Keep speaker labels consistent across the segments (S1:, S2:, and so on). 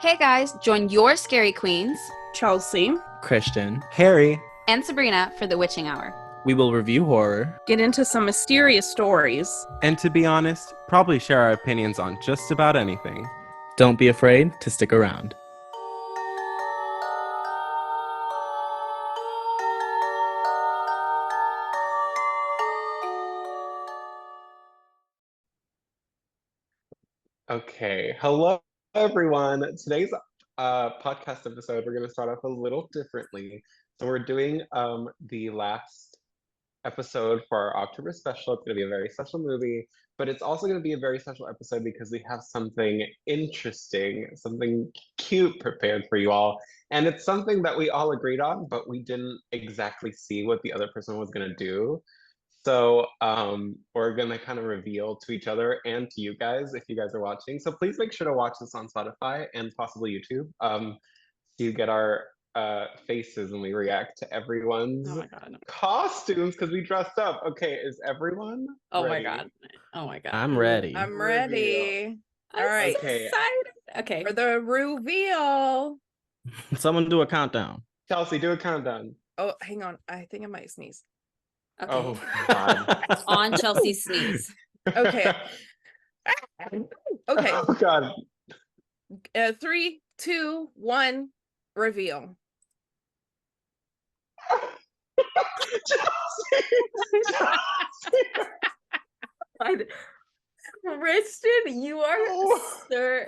S1: Hey guys, join your scary queens,
S2: Chelsea,
S3: Christian, Harry,
S1: and Sabrina for the Witching Hour.
S3: We will review horror,
S2: get into some mysterious stories,
S4: and to be honest, probably share our opinions on just about anything.
S3: Don't be afraid to stick around.
S4: Okay, hello everyone. Today's podcast episode, we're going to start off a little differently. So we're doing the last episode for our October special. It's going to be a very special movie, but it's also going to be a very special episode because we have something interesting, something cute prepared for you all. And it's something that we all agreed on, but we didn't exactly see what the other person was going to do. So we're gonna kind of reveal to each other and to you guys if you guys are watching. So please make sure to watch this on Spotify and possibly YouTube. So you get our faces when we react to everyone's costumes because we dressed up. Okay, is everyone ready?
S1: Oh my god.
S3: I'm ready.
S2: I'm ready. All right.
S1: Okay. So okay.
S2: For the reveal.
S3: Someone do a countdown.
S4: Chelsea, do a countdown.
S2: Oh, hang on. I think I might sneeze.
S1: Okay.
S4: Oh God.
S1: On Chelsea sneeze.
S2: Okay. Okay.
S4: Oh God.
S2: 3, 2, 1, reveal.
S1: Christian, you are sir.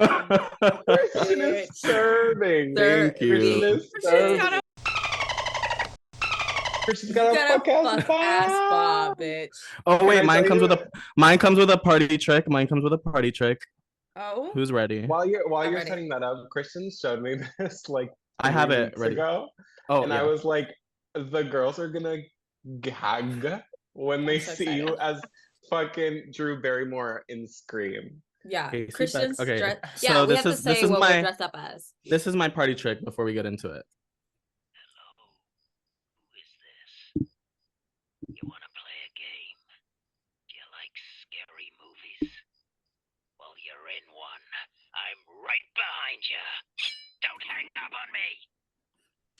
S4: Christian is serving.
S3: Thank you.
S4: Christian's got a fuck ass bob,
S1: bitch.
S3: Oh wait, mine comes with a party trick. Mine comes with a party trick.
S2: Oh.
S3: Who's ready?
S4: While you're
S2: ready.
S4: setting that up, Christian showed me this like
S3: I have it
S4: weeks
S3: ready.
S4: ago,
S3: and
S4: I was like, the girls are gonna gag when they see you as fucking Drew Barrymore in Scream.
S1: Yeah,
S3: Okay,
S1: Christian's
S3: okay.
S1: dress.
S3: So
S1: Yeah, we
S3: this
S1: have
S3: is
S1: to say what we're dressed up as.
S3: This is my party trick before we get into it.
S5: You want to play a game? Do you like scary movies? Well, you're in one. I'm right behind you. Don't hang up on me.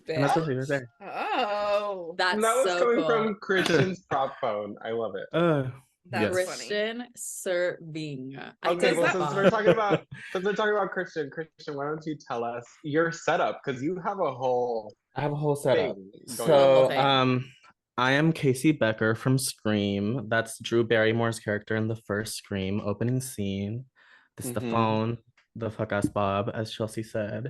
S3: And that's right there.
S2: Oh.
S1: That's
S4: that was
S1: so
S4: coming
S1: cool.
S4: from Christian's prop phone. I love it.
S2: That's
S3: yes.
S2: funny.
S1: Christian serving.
S4: Okay, well,
S2: that
S4: since we're talking about Christian, why don't you tell us your setup? Because you have a whole
S3: I have a whole setup.
S4: thing going
S3: So,
S4: on.
S3: I am Casey Becker from Scream. That's Drew Barrymore's character in the first Scream opening scene. This is the phone, the fuck ass Bob, as Chelsea said.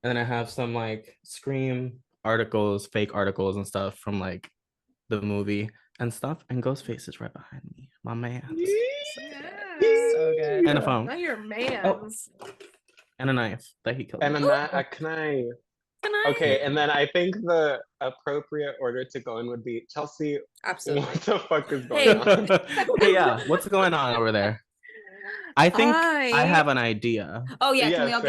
S3: And then I have some like Scream articles, fake articles and stuff from like the movie and stuff. And Ghostface is right behind me. My man.
S1: So good.
S3: And a phone.
S2: Not your man's.
S3: And a knife that he killed.
S4: And
S3: me.
S4: a knife. Okay, and then I think the appropriate order to go in would be Chelsea.
S1: Absolutely.
S4: What the fuck is going on?
S3: Hey, yeah, what's going on over there? I think I have an idea.
S1: Oh yeah,
S4: Yeah,
S1: can we all
S4: same.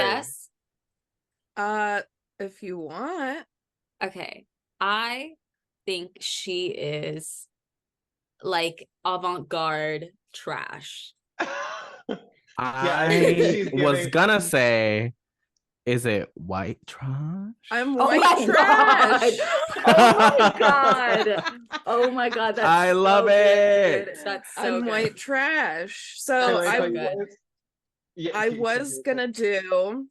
S1: guess?
S2: If you want.
S1: Okay. I think she is like avant-garde trash.
S3: I was gonna say, is it white trash?
S2: I'm
S1: Oh
S2: white
S1: my
S2: trash.
S1: God. Oh my God. That's
S3: I love it.
S1: Good. That's so
S2: I'm
S1: good.
S2: white trash. So
S1: That's
S2: I
S1: so good.
S2: I was gonna do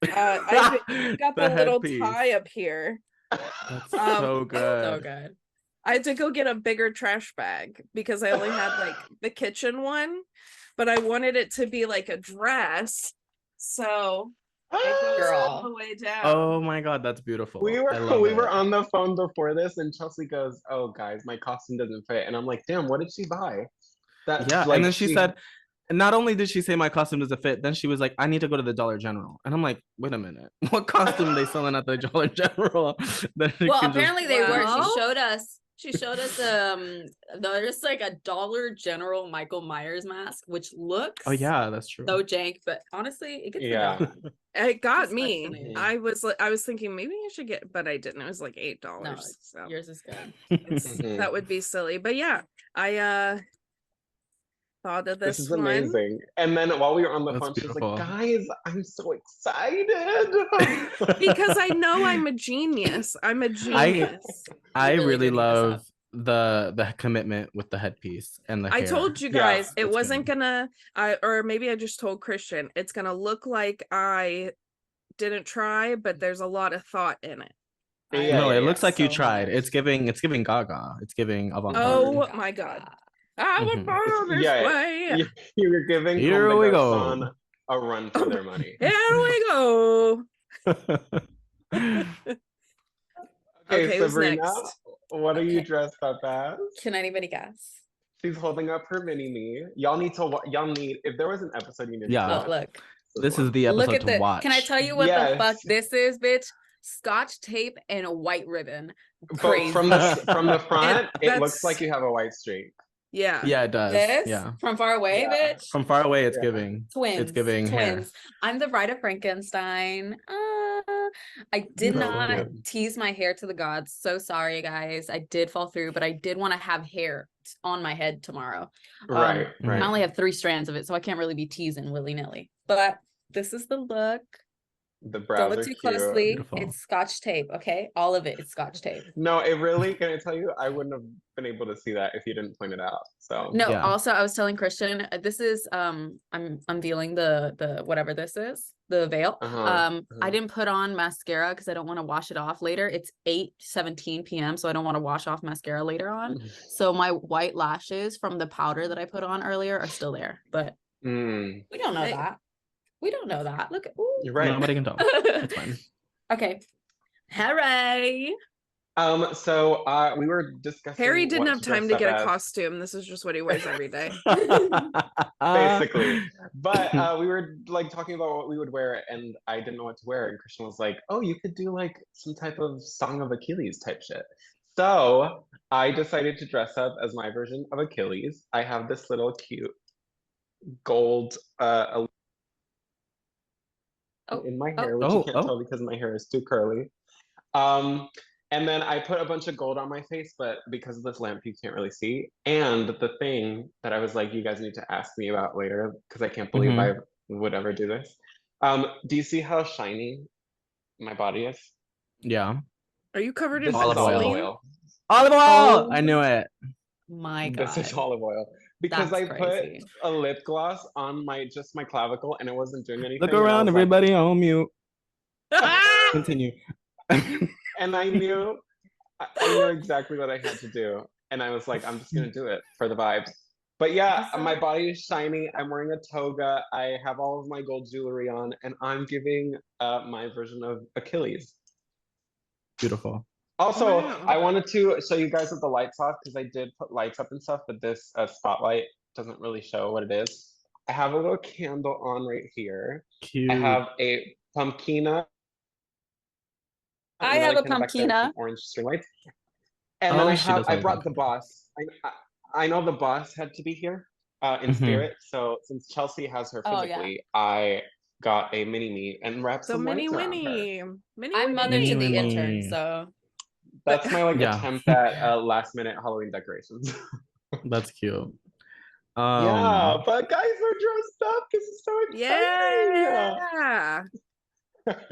S2: I got the little
S3: headpiece.
S2: tie up here.
S3: That's so good.
S1: So good.
S2: I had to go get a bigger trash bag because I only had like the kitchen one, but I wanted it to be like a dress. So I go all the way down.
S3: Oh my God, that's beautiful.
S4: We
S3: I love
S4: were
S3: it.
S4: on the phone before this, and Chelsea goes, "Oh, guys, my costume doesn't fit," and I'm like, "Damn, what did she buy?"
S3: Yeah, and then she said, not only did she say my costume doesn't fit, then she was like, I need to go to the Dollar General. And I'm like, wait a minute, what costume they selling at the Dollar General?
S1: Well, apparently they were.
S2: Well-
S1: She showed us there's like a Dollar General Michael Myers mask, which looks
S3: Oh yeah, that's true.
S1: so jank, but honestly, it gets
S4: Yeah.
S1: the job done.
S2: It got
S1: It's
S2: me.
S1: fascinating.
S2: I was thinking maybe I should get, but I didn't. It was like $8.
S1: No,
S2: So
S1: yours is good.
S4: Mhm.
S2: that would be silly. But yeah, I thought of
S4: This
S2: this
S4: is
S2: one.
S4: amazing. And then while we were on the
S3: That's
S4: phone, she was
S3: beautiful.
S4: like, guys, I'm so excited.
S2: Because I know I'm a genius. I'm a genius.
S3: I
S1: really
S3: really
S1: did eat this up.
S3: love the commitment with the headpiece and the
S2: I
S3: hair.
S2: told you
S4: Yeah,
S2: guys it
S3: it's
S2: wasn't
S3: good.
S2: gonna or maybe I just told Christian it's gonna look like I didn't try, but there's a lot of thought in it.
S4: Yeah,
S3: No,
S4: yeah,
S3: it looks like you
S1: so
S3: tried.
S1: much.
S3: It's giving Gaga. It's giving avant-garde.
S2: Oh my God. I was
S3: Mhm.
S2: born this
S4: yeah.
S2: way.
S4: You were giving
S3: Here
S4: Comme
S3: we
S4: des
S3: go.
S4: Garçons a run for their money.
S2: Here we go.
S4: Okay,
S2: Okay, who's
S4: Sabrina,
S2: next?
S4: what are you
S1: Okay.
S4: dressed up as?
S1: Can anybody guess?
S4: She's holding up her mini me. Y'all need, if there was an episode you needed
S3: Yeah.
S4: to
S1: Oh,
S4: watch,
S1: look.
S3: This is
S4: one.
S3: the
S1: Look
S3: episode
S1: at
S3: to
S1: the.
S3: watch.
S1: Can I tell you what the
S4: Yes.
S1: fuck this is, bitch? Scotch tape and a white ribbon.
S4: But
S1: Crazy.
S4: from the front, it looks
S2: that's-
S4: like you have a white streak.
S2: Yeah.
S3: Yeah, it does.
S1: This
S3: Yeah.
S1: from far away,
S4: Yeah.
S1: bitch.
S3: From far away, it's
S4: Yeah.
S3: giving.
S1: Twins.
S3: It's giving hair.
S1: twins. I'm the bride of Frankenstein. I did
S4: So
S1: not
S4: cute.
S1: tease my hair to the gods. So sorry, guys. I did fall through, but I did want to have hair on my head tomorrow.
S4: Right,
S3: Mhm.
S4: right.
S1: I only have 3 strands of it, so I can't really be teasing willy-nilly. But this is the look.
S4: The
S1: Don't
S4: brows
S1: look
S4: are
S1: too
S4: cute.
S1: closely.
S3: Beautiful.
S1: It's Scotch tape, okay? All of it is Scotch tape.
S4: No, it really, can I tell you, I wouldn't have been able to see that if you didn't point it out. So
S1: No,
S3: Yeah.
S1: also I was telling Christian, this is I'm unveiling the whatever this is, the veil. I didn't put on mascara because I don't want to wash it off later. It's 8:17 p.m. so I don't want to wash off mascara later on. So my white lashes from the powder that I put on earlier are still there, but
S4: Mm,
S1: we don't know
S2: Hey.
S1: that. We don't know that. Look at ooh.
S4: you're right.
S3: Nobody can tell. It's fine.
S1: Okay. Hooray.
S4: So we were discussing
S2: Harry didn't
S4: what
S2: have time
S4: dress
S2: to
S4: up
S2: get a
S4: as,
S2: costume. This is just what he wears every day.
S4: basically. But we were like talking about what we would wear, and I didn't know what to wear. And Christian was like, "Oh, you could do like some type of Song of Achilles type shit." So I decided to dress up as my version of Achilles. I have this little cute gold in my hair, which you can't tell because my hair is too curly. And then I put a bunch of gold on my face, but because of this lamp, you can't really see. And the thing that I was like, you guys need to ask me about later, because I can't believe I would ever do this. Do you see how shiny my body is?
S3: Yeah.
S2: Are you covered in
S4: This is
S3: Olive
S4: olive
S2: Vaseline?
S4: oil.
S3: Olive oil!
S1: Oh.
S3: I knew it.
S1: My God.
S4: This is olive oil. Because
S1: That's
S4: I
S1: crazy.
S4: put a lip gloss on my clavicle and it wasn't doing anything.
S3: Look
S4: and I
S3: around,
S4: was like-
S3: everybody on mute. Continue.
S4: and I knew exactly what I had to do. And I was like, I'm just gonna do it for the vibes. But yeah, my body is shiny. I'm wearing a toga. I have all of my gold jewelry on, and I'm giving my version of Achilles.
S3: Beautiful.
S4: Also,
S2: Wow.
S4: I wanted to show you guys with the lights off because I did put lights up and stuff, but this spotlight doesn't really show what it is. I have a little candle on right here.
S3: Cute.
S4: I have a pumpkina.
S1: I
S4: and then
S1: have a
S4: kind of back there with
S1: pumpkina.
S4: some orange string lights. And
S3: Oh,
S4: then
S3: she does have
S4: I
S3: a
S4: brought the
S3: pumpkin.
S4: boss. I know the boss had to be here in
S3: Mhm.
S4: spirit. So since Chelsea has her
S1: Oh, yeah.
S4: physically, I got a mini me and wrapped
S2: So
S4: some
S2: Mini
S4: lights around her.
S2: Winnie. Mini
S1: I'm mother to the
S3: Mini
S1: intern,
S3: Winnie.
S1: so
S4: That's my like
S3: Yeah.
S4: attempt at last minute Halloween decorations.
S3: That's cute.
S4: Yeah, but guys are dressed up. This is so exciting.
S2: Yeah.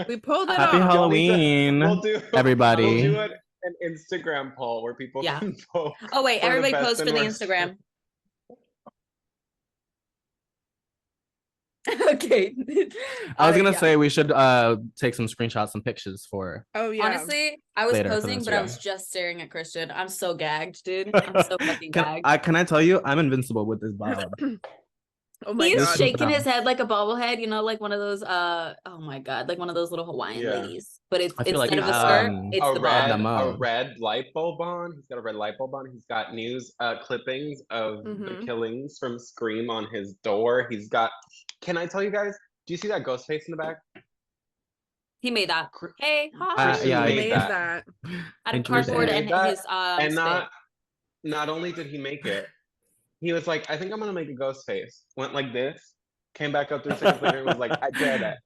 S2: We pulled it
S3: Happy
S2: off.
S4: Y'all need to-
S3: Halloween,
S4: We'll do
S3: everybody.
S4: an Instagram poll where people
S1: Yeah.
S4: can vote.
S1: oh wait,
S4: For the
S1: everybody
S4: best
S1: post
S4: and
S1: for the
S4: worst.
S1: Instagram. Okay.
S3: I was gonna
S1: yeah.
S3: say we should take some screenshots and pictures for
S2: Oh yeah.
S1: Honestly, I was
S3: Later for the
S1: posing, but I
S3: Instagram.
S1: was just staring at Christian. I'm so gagged, dude. I'm so fucking gagged.
S3: can I tell you I'm invincible with this bob.
S2: Oh my
S1: He's
S3: This
S2: god.
S3: is
S1: shaking
S3: bad.
S1: his head like a bobblehead, you know, like one of those oh my God, like one of those little Hawaiian
S4: Yeah.
S1: ladies. But it's
S3: I feel like,
S1: instead of a skirt, it's
S4: a
S1: the
S4: red,
S1: bob.
S3: the
S4: a
S3: mug.
S4: red light bulb on. He's got a red light bulb on. He's got news clippings of the
S2: Mhm.
S4: killings from Scream on his door. He's got. Can I tell you guys? Do you see that ghost face in the back?
S1: He made that. Hey, hi.
S4: Christian
S3: yeah, I
S2: He
S4: made
S2: made
S4: that.
S2: that.
S1: Out of
S3: Interesting.
S1: cardboard and
S4: Made that,
S1: his
S4: and
S1: spit.
S4: not only did he make it, he was like, I think I'm gonna make a ghost face. Went like this, came back up 3 seconds later and was like, I did it.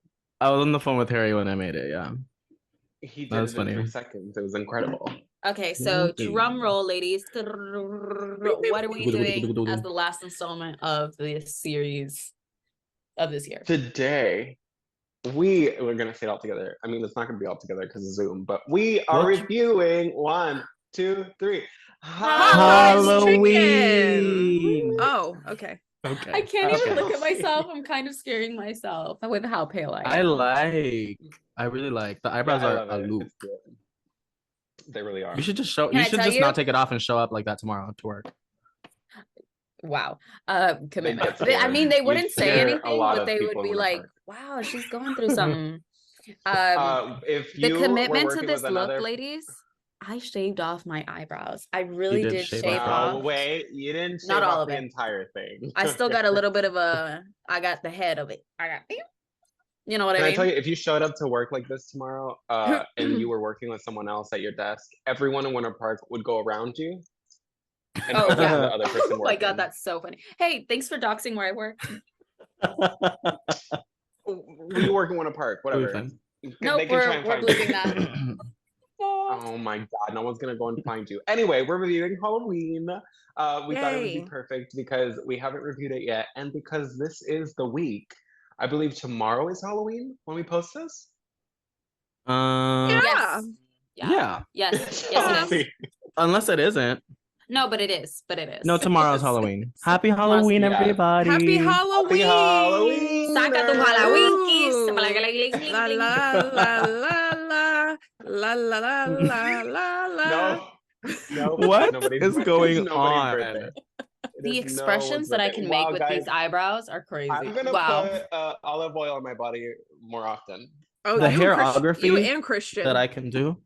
S3: I was on the phone with Harry when I made it. Yeah,
S4: He
S3: That
S4: did
S3: was
S4: it in
S3: funny.
S4: 3 seconds. It was incredible.
S1: Okay, so drum roll, ladies. What are we doing as the last installment of this series of this year?
S4: Today, we're going to say it all together. I mean, it's not going to be all together because of Zoom, but we are reviewing 1, 2, 3.
S3: Halloween.
S2: Oh, okay.
S3: Okay.
S1: I can't even look at myself. I'm kind of scaring myself with how pale I am.
S3: I really like the eyebrows are a loop.
S4: They really are.
S3: You should just show.
S1: Can
S3: You
S1: I
S3: should
S1: tell
S3: just
S1: you?
S3: not take it off and show up like that tomorrow to work.
S1: Wow. Commitment.
S4: They'd get
S1: I mean, they
S4: scared.
S1: wouldn't
S4: You'd
S1: say
S4: scare a
S1: anything,
S4: lot
S1: but
S4: of
S1: they would
S4: people
S1: be
S4: in the
S1: like,
S4: park.
S1: wow, she's going through something.
S4: If
S1: The
S4: you were
S1: commitment to
S4: working
S1: this
S4: with
S1: look,
S4: another...
S1: ladies, I shaved off my eyebrows. I really did shave
S3: off.
S1: off.
S4: No, wait, you didn't shave
S1: Not all
S4: off
S1: of
S4: the
S1: it.
S4: entire thing.
S1: I still got a little bit of I got the head of it. You know what
S4: Can
S1: I
S4: I
S1: mean?
S4: tell you, if you showed up to work like this tomorrow, and you were working with someone else at your desk, everyone in Winter Park would go around you and
S1: Oh,
S4: over
S1: yeah.
S4: to the other person
S1: Oh my God,
S4: working.
S1: that's so funny. Hey, thanks for doxing where I work.
S4: We work in Winter Park, whatever.
S1: Nope,
S4: They can try and
S1: we're
S4: find
S1: bleeping
S4: you.
S1: that.
S4: Oh my God, no one's gonna go and find you. Anyway, we're reviewing Halloween. We thought it would be
S2: Yay.
S4: perfect because we haven't reviewed it yet, and because this is the week. I believe tomorrow is Halloween when we post this.
S2: Yeah.
S3: Yeah.
S1: Yes, it is.
S3: Unless it isn't.
S1: No, but it is. No,
S3: Tomorrow's Halloween. Happy Halloween,
S4: Yeah.
S3: everybody.
S2: Happy Halloween.
S4: Happy Halloween.
S1: Saca tu Halloween
S2: Ooh.
S1: kiss.
S2: La la la la la la la la la la.
S4: No.
S3: What
S4: Nobody's
S3: is
S4: birthday.
S3: going
S4: It's nobody's
S3: on?
S4: birthday. It
S1: The
S4: is
S1: expressions
S4: no
S1: that I
S4: one's
S1: can
S4: birthday.
S1: make with
S4: Guys,
S1: these eyebrows are crazy.
S4: I'm gonna
S1: Wow.
S4: put olive oil on my body more often.
S2: Oh,
S3: The
S2: you and
S3: hairography
S2: Christian.
S3: that I can do.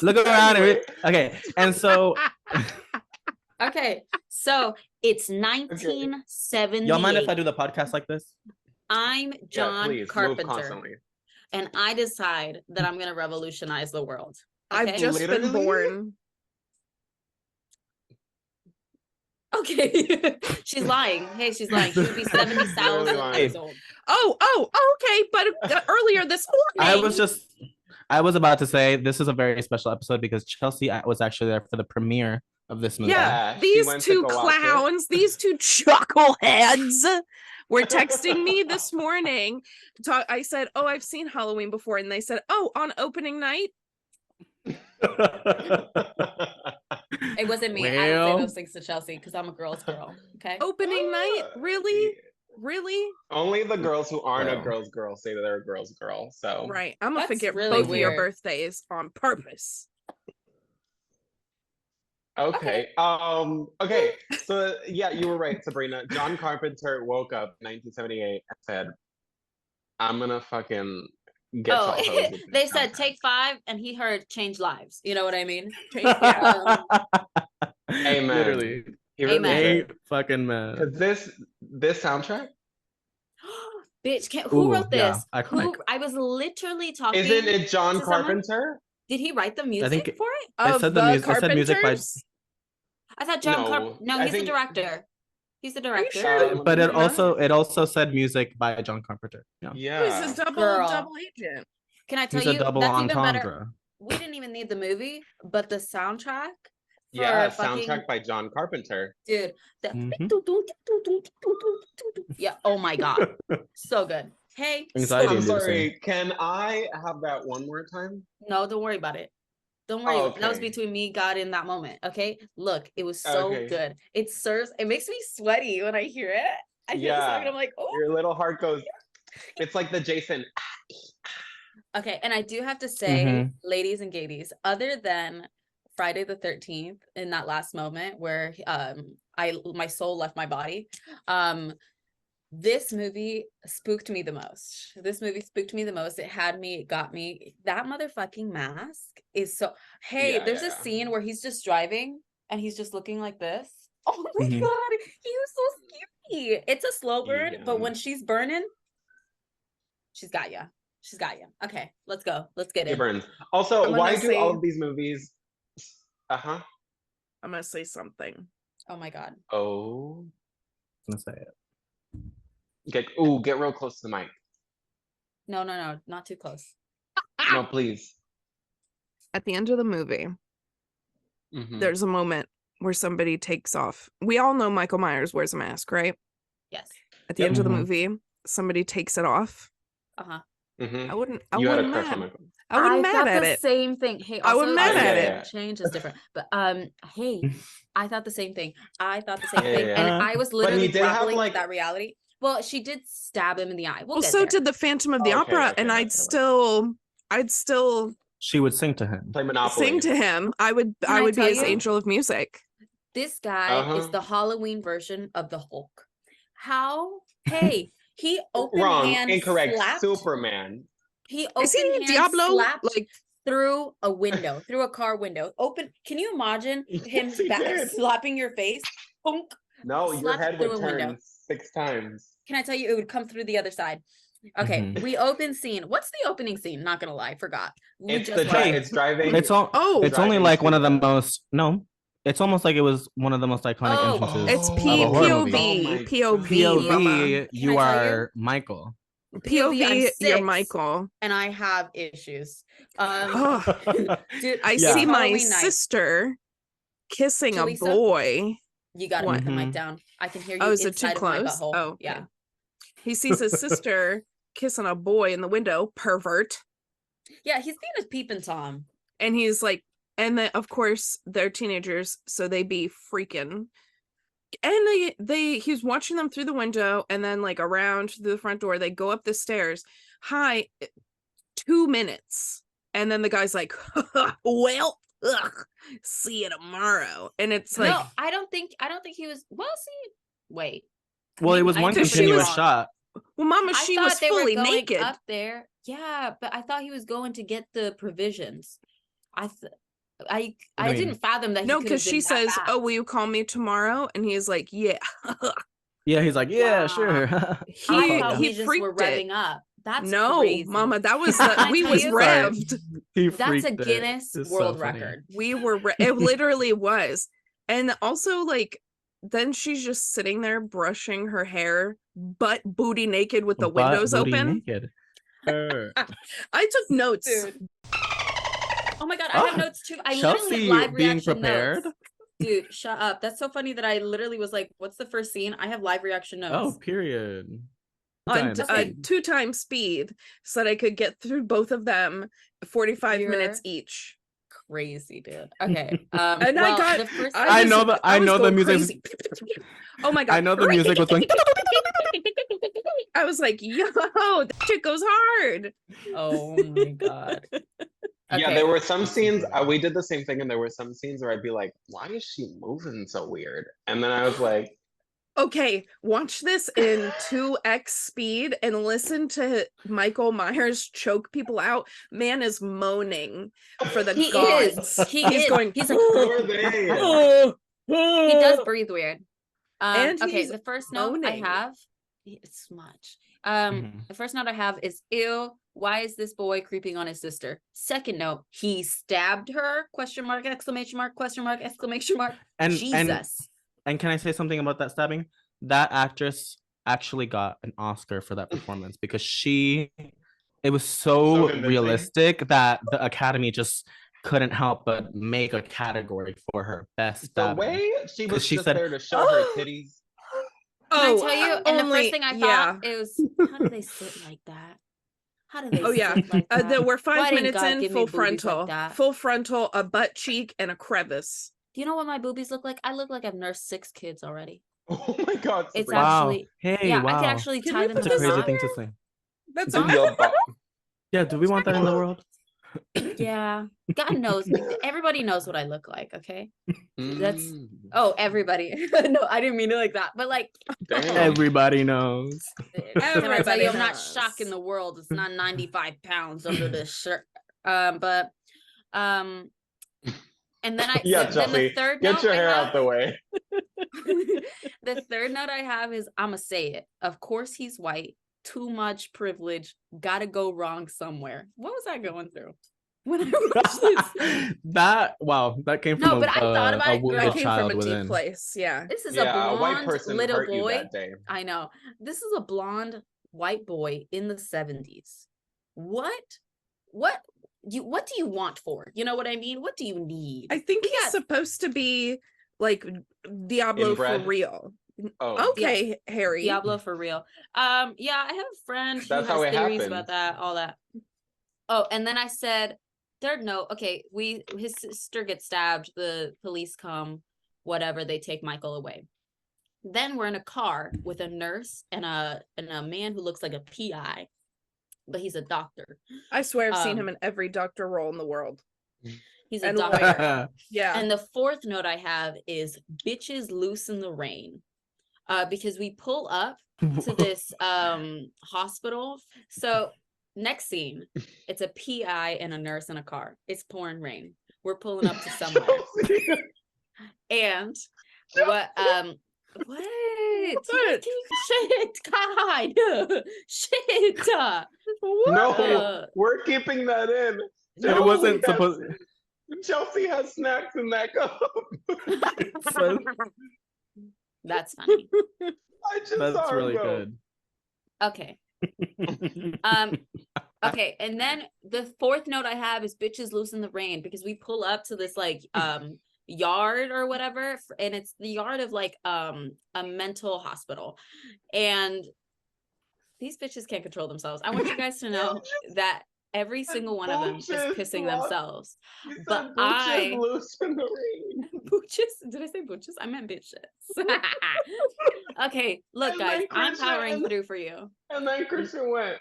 S3: Look around. Okay, and so
S1: Okay, so it's 1978.
S3: y'all mind if I do the podcast like this?
S1: I'm John
S4: please, move
S1: Carpenter,
S4: constantly.
S1: and I decide that I'm gonna revolutionize the world.
S2: I've
S1: Okay?
S2: just been
S4: Literally?
S2: born.
S1: Okay. She's lying. Hey, she's lying. She would be 70,000
S4: lying.
S1: years old.
S2: Oh, okay. But earlier this morning.
S3: I was about to say this is a very special episode because Chelsea was actually there for the premiere of this movie.
S2: Yeah,
S4: she
S2: these
S4: went to
S2: two
S4: go watch it.
S2: clowns, these two chuckleheads were texting me this morning. I said, "Oh, I've seen Halloween before," and they said, "Oh, on opening night."
S1: It wasn't me. I didn't say those things to Chelsea because I'm a girl's girl. Okay.
S2: Opening night? Really? Really?
S4: Only the girls who aren't a
S3: Well.
S4: girl's girl say that they're a girl's girl. So
S2: Right. I'm gonna
S1: That's
S2: forget
S1: really
S2: both of your
S1: weird.
S2: birthdays on purpose.
S4: okay. Okay. So yeah, you were right, Sabrina. John Carpenter woke up in 1978 and said, "I'm gonna fucking get to all those with
S1: They
S4: this
S1: said
S4: soundtrack."
S1: take 5, and he heard change lives. You know what I mean?
S4: Amen.
S3: Literally.
S4: He really
S1: Amen.
S4: did.
S3: Fucking man.
S4: Because this soundtrack,
S1: Bitch, who wrote
S3: yeah,
S1: this?
S3: iconic.
S1: I was literally talking.
S4: isn't it John
S1: to someone?
S4: Carpenter?
S1: Did he write the music
S3: think
S1: for it?
S3: I
S2: Of
S3: said
S2: the
S3: music. I said music by.
S2: Carpenters?
S1: I thought John
S4: No,
S1: Carpenter. No,
S4: I
S1: he's the
S4: think-
S1: director. He's the
S2: you
S1: director.
S2: sure?
S3: But it
S2: Yeah.
S3: also said music by John Carpenter. Yeah.
S4: Yeah.
S2: He's a double
S1: Girl.
S2: agent.
S1: Can I tell
S3: He's a
S1: you?
S3: double
S1: That's even better.
S3: entendre.
S1: We didn't even need the movie, but the soundtrack.
S4: Yeah,
S1: for fucking-
S4: soundtrack by John Carpenter.
S1: Dude, the
S3: Mhm.
S1: yeah. Oh my God, so good. Hey,
S3: Anxiety
S4: I'm
S3: inducing.
S4: sorry, can I have that one more time?
S1: no, don't worry about it. Don't worry.
S4: Oh,
S1: That was
S4: okay.
S1: between me, God, in that moment. Okay, look, it was so
S4: Okay.
S1: good. It serves. It makes me sweaty when I hear it. I hear the song and
S4: Yeah.
S1: I'm like, oh.
S4: Your little heart goes, it's like the Jason.
S1: Okay, and I do have to say,
S3: Mhm.
S1: ladies and gadies, other than Friday the 13th, in that last moment where my soul left my body, this movie spooked me the most. It got me. That motherfucking mask is so. Hey,
S4: Yeah,
S1: there's
S4: yeah,
S1: a
S4: yeah.
S1: scene where he's just driving and he's just looking like this. Oh my
S3: Mhm.
S1: God, he was so scary. It's a slow burn, but
S4: Yeah.
S1: when she's burning, she's got ya. She's got you. Okay, let's go. Let's get
S4: It
S1: it.
S4: burns. Also,
S2: I'm
S4: why
S2: gonna
S4: do all
S2: say-
S4: of these movies? Uh-huh.
S2: I'm gonna say something.
S1: Oh my God.
S4: Oh.
S3: I'm gonna say it.
S4: Get real close to the mic.
S1: No, not too close.
S4: No, please.
S2: At the end of the movie,
S4: Mhm.
S2: there's a moment where somebody takes off. We all know Michael Myers wears a mask, right?
S1: Yes.
S2: At the
S4: Yep.
S2: end of the
S3: Mhm.
S2: movie, somebody takes it off.
S1: Uh-huh.
S4: Mhm.
S2: I wouldn't
S4: You had a
S2: mad.
S4: crush on Michael.
S2: I wouldn't
S1: I
S2: mad
S1: thought
S2: at
S1: the
S2: it.
S1: same thing. Hey,
S2: I
S1: also
S2: wouldn't mad
S4: at
S1: different.
S2: it.
S1: Change is different. But hey, I thought the same thing. I thought the same
S4: Yeah,
S1: thing.
S4: yeah,
S1: And
S3: yeah.
S1: I was
S4: But he
S1: literally
S4: did have,
S1: grappling
S4: like-
S1: with that reality. Well, she did stab him in the eye. We'll
S2: Well,
S1: get
S2: so
S1: there.
S2: did the Phantom of the
S4: Okay,
S2: Opera,
S4: okay,
S2: and
S4: okay,
S2: I'd
S4: okay.
S2: still
S3: She would sing to him.
S4: Play Monopoly.
S2: sing to him. I would
S1: Can I
S2: be
S1: tell
S2: his
S1: you?
S2: angel of music.
S1: This guy is
S4: Uh-huh.
S1: the Halloween version of the Hulk. How? Hey, he open
S4: Wrong.
S1: hand
S4: Incorrect.
S1: slapped.
S4: Superman.
S1: He
S2: Is he
S1: open hand
S2: Diablo?
S1: slapped
S2: Like,
S1: through a window, through a car window. Open. Can you imagine him
S4: Yes, he did.
S1: slapping your face? Bonk.
S4: No, your
S1: Slapped
S4: head
S1: through
S4: would
S1: a window.
S4: turn 6 times.
S1: Can I tell you, it would come through the other side. Okay,
S3: Mhm.
S1: we open scene. What's the opening scene? Not gonna lie, forgot. We
S4: It's
S1: just
S4: the
S1: watched
S3: Hey,
S1: it.
S4: it's driving.
S3: It's all.
S2: oh,
S3: It's only
S4: driving
S3: like
S4: to
S3: one of the
S4: the-
S3: most. No, it's almost like it was one of the most iconic
S1: Oh.
S3: entrances.
S2: it's
S3: of a horror movie.
S2: POV.
S4: my
S2: POV.
S4: God.
S2: Mama.
S3: POV,
S1: Can
S3: you
S1: I tell you?
S3: are Michael.
S1: POV, I'm
S2: POV, you're
S1: 6.
S2: Michael.
S1: And I have issues.
S2: Ugh.
S1: Dude,
S2: I
S3: Yeah.
S2: see my
S1: Halloween night.
S2: sister kissing a
S1: Jaleesa?
S2: boy.
S1: You gotta
S2: What?
S1: put the mic
S3: Mhm.
S1: down. I can hear you
S2: Oh, is it
S1: inside
S2: too
S1: of my
S2: close?
S1: butthole.
S2: Oh, okay.
S1: Yeah.
S2: He sees his sister kissing a boy in the window, pervert.
S1: Yeah, he's being a peeping Tom.
S2: And he's like, and then of course they're teenagers, so they be freaking. And he's watching them through the window, and then like around to the front door, they go up the stairs. Hi, 2 minutes. And then the guy's like, well, see you tomorrow. And it's like,
S1: No, I don't think he was. Well, see, wait.
S3: Well, it
S1: Maybe
S3: was
S1: I
S3: one
S1: think
S2: she
S3: continuous
S2: was-
S3: shot.
S2: well, Mama,
S1: I
S2: she
S1: thought
S2: was
S1: they
S2: fully
S1: were going
S2: naked.
S1: up there. Yeah, but I thought he was going to get the provisions. I
S3: do you mean?
S1: didn't fathom that.
S2: No,
S1: he
S2: because she says, "Oh, will you call me tomorrow?" And he's like, "Yeah."
S3: Yeah, he's like, yeah,
S1: Wow.
S3: sure.
S1: I thought
S2: he
S1: we just
S2: freaked
S1: were
S2: it.
S1: revving up. That's
S2: No,
S1: crazy.
S2: Mama, that was
S1: Can I
S2: we
S1: tell
S2: was
S1: you?
S2: revved.
S3: He
S1: That's
S3: freaked
S1: a
S3: it.
S1: Guinness
S3: It's so
S1: World
S3: funny.
S1: Record.
S2: We were. It literally was. And also, like, then she's just sitting there brushing her hair, butt booty naked with the
S3: Butt
S2: windows
S3: booty
S2: open.
S3: naked.
S2: I took notes.
S1: Dude. Oh my god, I have notes too. I literally
S3: Chelsea
S1: have live
S3: being
S1: reaction
S3: prepared.
S1: notes. Dude, shut up. That's so funny that I literally was like, what's the first scene? I have live reaction notes.
S3: Oh, period.
S2: On
S3: Time.
S2: 2x speed, so that I could get through both of them 45 minutes
S1: You're
S2: each.
S1: Crazy, dude. Okay.
S2: And
S1: well,
S2: I got.
S1: the first
S3: I know the- I
S2: was
S3: know the
S2: going
S3: music-
S2: crazy. Oh my god!
S3: I know the music was going.
S2: I was like, "Yo, that shit goes hard."
S1: Oh my god.
S4: Yeah,
S1: Okay.
S4: there were some scenes, we did the same thing, and there were some scenes where I'd be like, why is she moving so weird? And then I was like,
S2: Okay, watch this in 2x speed and listen to Michael Myers choke people out. Man is moaning for the
S1: He
S2: gods.
S1: is. He
S2: He's
S1: is.
S2: going,
S1: He's like,
S4: who are they?
S1: he does breathe weird.
S2: And
S1: Okay,
S2: he's
S1: the first note
S2: moaning.
S1: I have, it's much.
S3: Mhm.
S1: The first note I have is, ew, why is this boy creeping on his sister? Second note, he stabbed her, question mark, exclamation mark, question mark, exclamation mark.
S3: And
S1: Jesus.
S3: and can I say something about that stabbing? That actress actually got an Oscar for that performance because it was
S4: So
S3: so
S4: convincing.
S3: realistic that the Academy just couldn't help but make a category for her best
S4: The
S3: stabbing.
S4: way she was
S3: she
S4: just
S3: said,
S4: there to show her titties.
S1: Can I tell you? And the
S2: only-
S1: first thing I
S2: yeah.
S1: thought, it was, how do they sit like that? How do they
S2: Oh, yeah.
S1: sit like that?
S2: We're 5
S1: Why didn't
S2: minutes
S1: God
S2: in,
S1: give me
S2: full
S1: boobies like
S2: frontal.
S1: that?
S2: Full frontal, a butt cheek, and a crevice.
S1: Do you know what my boobies look like? I look like I've nursed 6 kids already.
S4: Oh my god.
S1: It's
S4: Sabrina.
S3: wow,
S1: actually,
S3: hey,
S1: yeah,
S3: wow.
S1: I could actually
S2: Can
S1: tie
S2: we
S1: them
S2: put
S1: to
S3: That's a
S1: a
S2: this
S3: crazy
S1: knot.
S3: thing to say.
S2: That's
S4: In your butt.
S3: Yeah, do we want that in the world?
S1: Yeah, God knows. Everybody knows what I look like, okay? That's-
S4: Mm,
S1: Oh, everybody. No, I didn't mean it like that. But like,
S4: damn.
S3: Everybody knows.
S1: can I tell
S2: Everybody
S1: you, I'm not
S2: knows.
S1: shocking the world. It's not 95 pounds under this shirt. And then
S4: Yeah,
S1: then the
S4: Chelsea,
S1: third
S4: get
S1: note
S4: your
S1: I
S4: hair
S1: have,
S4: out the way.
S1: the third note I have is, I'ma say it. Of course he's white. Too much privilege. Gotta go wrong somewhere. What was I going through when I watched this?
S3: that came from
S1: No, but I thought about
S3: a
S1: it,
S3: wounded
S2: That came
S3: child
S2: from a deep
S3: within.
S2: place. Yeah.
S1: This is
S4: Yeah,
S1: a
S4: a white
S1: blonde
S4: person
S1: little
S4: hurt you
S1: boy.
S4: that day.
S1: I know. This is a blonde white boy in the 70s. What what do you want for? You know what I mean? What do you need?
S2: I think he's supposed to be like Diablo
S4: Inbred?
S2: for real.
S4: Oh,
S2: Okay, Harry.
S1: Diablo for real. Yeah, I have a friend who
S4: That's
S1: has
S4: how it
S1: theories
S4: happens.
S1: about that, all that. Oh, and then I said, his sister gets stabbed, the police come, whatever, they take Michael away. Then we're in a car with a nurse and a man who looks like a PI, but he's a doctor.
S2: I swear I've seen him in every doctor role in the world.
S1: He's a
S2: And
S1: doctor.
S2: Yeah.
S1: And the fourth note I have is bitches loose in the rain. Because we pull up to this hospital. So next scene, it's a PI and a nurse in a car. It's pouring rain. We're pulling up to somewhere. And what shit, God, shit.
S4: No, we're keeping that in.
S3: No, it wasn't supposed.
S4: Chelsea has snacks in that cup.
S1: That's funny.
S4: I just
S3: That's
S4: saw
S3: really
S4: go.
S3: good.
S1: Okay. Okay, and then the fourth note I have is bitches loose in the rain, because we pull up to this like yard or whatever, and it's the yard of like a mental hospital, and these bitches can't control themselves. I want you guys to know that every single one of them is pissing themselves. But I
S4: loose in the rain.
S1: Booches? Did I say booches? I meant bitches. Okay, look,
S4: And
S1: guys,
S4: then
S1: I'm
S4: Christian-
S1: powering through for you.
S4: And then Christian went.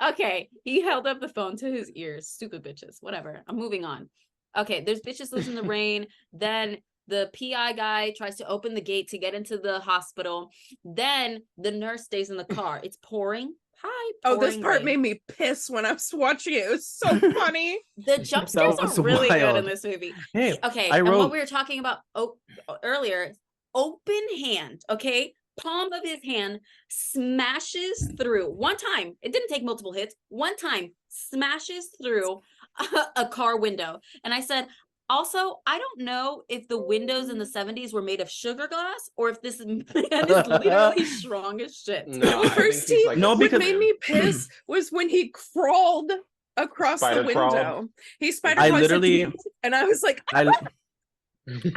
S1: Okay, he held up the phone to his ears. Stupid bitches. Whatever. I'm moving on. Okay, there's bitches loose in the rain. Then the PI guy tries to open the gate to get into the hospital. Then the nurse stays in the car. It's pouring.
S2: Oh, this part
S1: rain.
S2: made me piss when I was watching it. It was so funny.
S1: The jump scares are really good in this movie.
S3: Hey,
S1: Okay,
S3: and
S1: what we were talking about earlier, open hand, okay? Palm of his hand smashes through one time. It didn't take multiple hits. One time smashes through a car window. And I said, also, I don't know if the windows in the 70s were made of sugar glass or if this man is literally strong as shit.
S4: No,
S2: The first scene,
S4: like
S3: No,
S2: what
S3: because-
S2: made me piss was when he crawled across
S4: Spider
S2: the window.
S4: crawled.
S2: He spider
S3: I
S2: crawled,
S3: literally,
S2: and I was like,
S3: I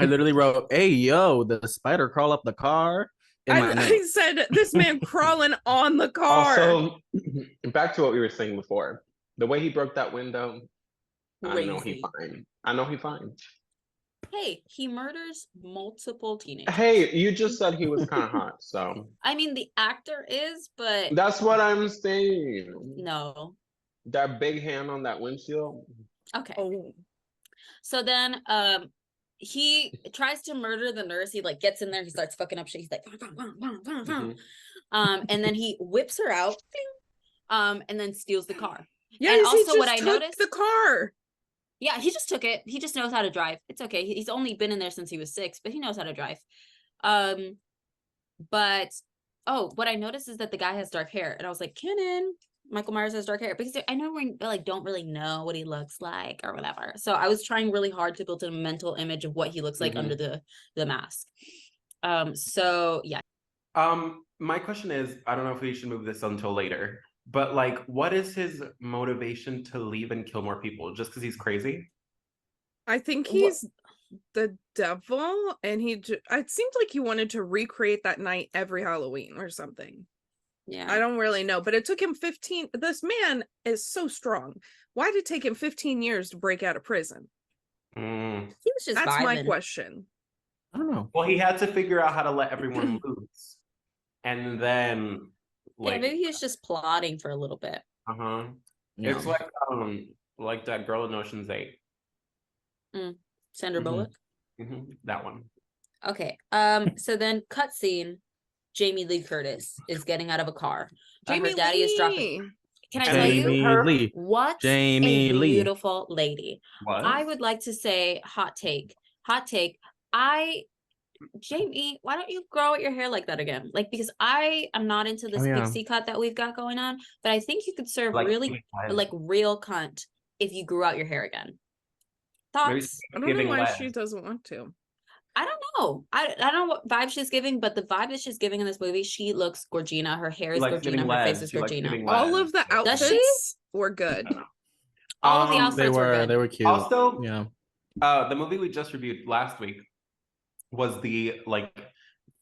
S3: literally wrote, "Hey, yo, the spider crawl up the car." In my
S2: I
S3: notes.
S2: said, this man crawling on the car.
S4: Also, back to what we were saying before. The way he broke that window, I know he
S1: Crazy.
S4: fine. I know he fine.
S1: Hey, he murders multiple teenagers.
S4: Hey, you just said he was kind of hot, so
S1: I mean, the actor is, but
S4: that's what I'm saying.
S1: no.
S4: That big hand on that windshield.
S1: Okay.
S2: Oh,
S1: So then he tries to murder the nurse. He like gets in there, he starts fucking up shit. He's like,
S4: Mhm.
S1: and then he whips her out, and then steals the car.
S2: yeah.
S1: And
S2: he
S1: also
S2: just
S1: what I
S2: took
S1: noticed-
S2: the car.
S1: Yeah, he just took it. He just knows how to drive. It's okay. He's only been in there since he was 6, but he knows how to drive. But what I noticed is that the guy has dark hair, and I was like, Kenan, Michael Myers has dark hair, because I know we like don't really know what he looks like or whatever. So I was trying really hard to build a mental image of what he looks like under the mask. So yeah.
S6: My question is, I don't know if we should move this until later, but like, what is his motivation to leave and kill more people? Just because he's crazy?
S2: I think he's the devil, and it seemed like he wanted to recreate that night every Halloween or something.
S1: Yeah.
S2: I don't really know, but it took him 15. This man is so strong. Why did it take him 15 years to break out of prison?
S1: He was just
S2: That's my
S1: vibing.
S2: question.
S3: I don't know.
S6: Well, he had to figure out how to let everyone loose. And then,
S1: Yeah,
S6: like,
S1: maybe he was just plotting for a little bit.
S6: uh-huh.
S3: Yeah.
S6: It's like that girl in Ocean's 8.
S1: Sandra
S3: Mhm.
S1: Bullock.
S6: That one.
S1: Okay. So then cutscene, Jamie Lee Curtis is getting out of a car. Her daddy is dropping. Can I tell you?
S3: Jamie Lee.
S1: What
S3: Jamie
S1: a
S3: Lee.
S1: beautiful lady.
S6: What?
S1: I would like to say hot take. Jamie, why don't you grow out your hair like that again? Like, because I am not into this
S3: Oh, yeah.
S1: pixie cut that we've got going on, but I think you could serve
S6: Like,
S1: really like real cunt if you grew out your hair again.
S6: Maybe
S1: Thoughts?
S2: I don't know
S6: giving
S2: why
S6: less.
S2: she doesn't want to.
S1: I don't know. I don't know what vibe she's giving, but the vibe that she's giving in this movie, she looks Gorgina. Her hair
S6: She
S1: is
S6: likes
S1: Gorgina.
S6: giving
S1: Her face
S6: lead.
S1: is
S6: She likes
S1: Gorgina.
S6: giving
S2: All
S6: lead.
S2: of the
S1: Does she?
S2: outfits were good.
S1: All of the
S6: Um,
S1: outfits were good.
S3: They were cute.
S6: Also,
S3: yeah.
S6: The movie we just reviewed last week was the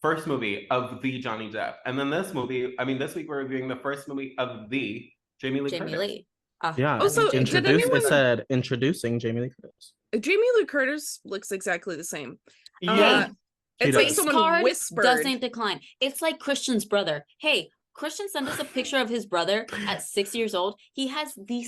S6: first movie of the Johnny Depp, and then this week we're reviewing the first movie of the Jamie Lee
S1: Jamie
S6: Curtis.
S1: Lee. Oh,
S3: Yeah.
S1: I love
S2: Also,
S1: Jamie
S2: did
S1: Lee.
S3: It
S2: anyone-
S3: said introducing Jamie Lee Curtis.
S2: Jamie Lee Curtis looks exactly the same.
S6: Yeah.
S2: It's
S3: She
S2: like
S3: does.
S2: someone
S1: card
S2: whispered.
S1: doesn't decline. It's like Christian's brother. Hey, Christian sent us a picture of his brother at 6 years old. He has the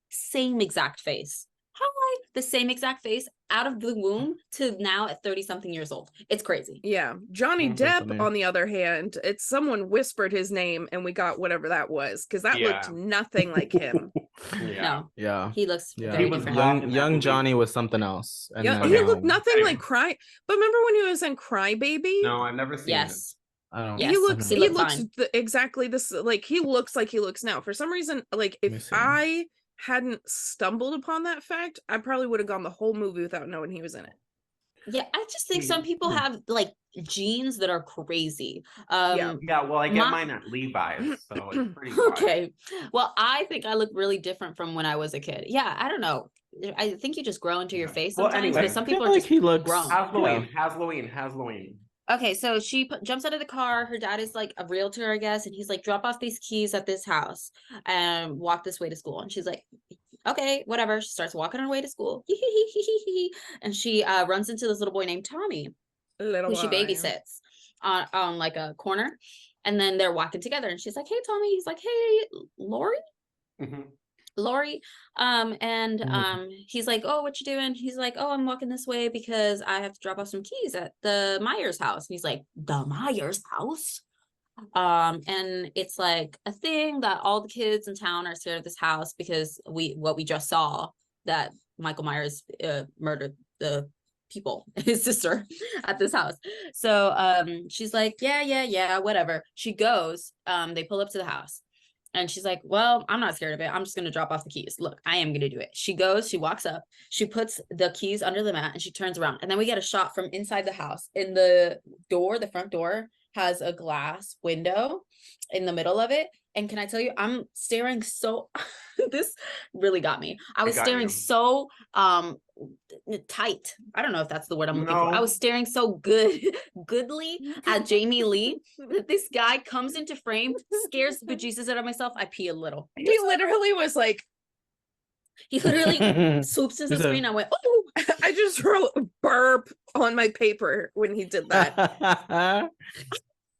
S1: same exact face. How like the same exact face out of the womb to now at 30 something years old. It's crazy.
S2: Yeah. Johnny
S3: That's so
S2: Depp,
S3: funny.
S2: on the other hand, it's someone whispered his name and we got whatever that was because that looked nothing like him.
S6: Yeah.
S1: No,
S3: Yeah.
S1: he looks
S3: Yeah.
S1: very
S6: He was
S1: different.
S6: black in that
S3: Young
S6: movie.
S3: Johnny was something else. And
S2: Yeah,
S3: then,
S2: he looked nothing
S6: Anyway.
S2: like Cry. But remember when he was in Crybaby?
S6: No, I've never seen it.
S1: Yes.
S3: I don't
S1: Yes.
S2: He
S3: I
S2: looks
S3: don't
S1: He
S2: he
S3: know.
S1: looked
S2: looks
S1: fine.
S2: exactly this, like he looks now. For some reason, like
S3: Let me
S2: if
S3: see.
S2: I hadn't stumbled upon that fact, I probably would have gone the whole movie without knowing he was in it.
S1: Yeah, I just think some people have like genes that are crazy.
S2: Yeah.
S6: Yeah, well, I get
S1: My-
S6: mine at Levi's, so it's pretty wild.
S1: Okay. Well, I think I look really different from when I was a kid. Yeah, I don't know. I think you just grow into your face
S6: Well,
S1: sometimes,
S6: anyway,
S1: but some
S3: I feel
S1: people are
S3: like
S1: just
S3: he looks
S1: grown.
S6: Halloween.
S1: Okay, so she jumps out of the car. Her dad is like a realtor, I guess, and he's like, drop off these keys at this house and walk this way to school. And she's like, okay, whatever. She starts walking her way to school. And she runs into this little boy named Tommy, who she babysits on like a corner. And then they're walking together and she's like, hey, Tommy. He's like, hey, Lori. Lori. He's like, oh, what you doing? He's like, oh, I'm walking this way because I have to drop off some keys at the Myers house. And he's like, the Myers house? And it's like a thing that all the kids in town are scared of this house because what we just saw, that Michael Myers murdered the people, his sister, at this house. So she's like, yeah, whatever. She goes, they pull up to the house. And she's like, well, I'm not scared of it. I'm just going to drop off the keys. Look, I am going to do it. She goes, she walks up, she puts the keys under the mat and she turns around. And then we get a shot from inside the house. In the door, the front door has a glass window in the middle of it. And can I tell you, I'm staring so, this really got me. I was staring so tight. I don't know if that's the word I'm looking for. I was staring so goodly at Jamie Lee that this guy comes into frame, scares the bejesus out of myself. I pee a little.
S2: He literally was like,
S1: he literally swoops to the screen. I went, oh,
S2: I just wrote burp on my paper when he did that.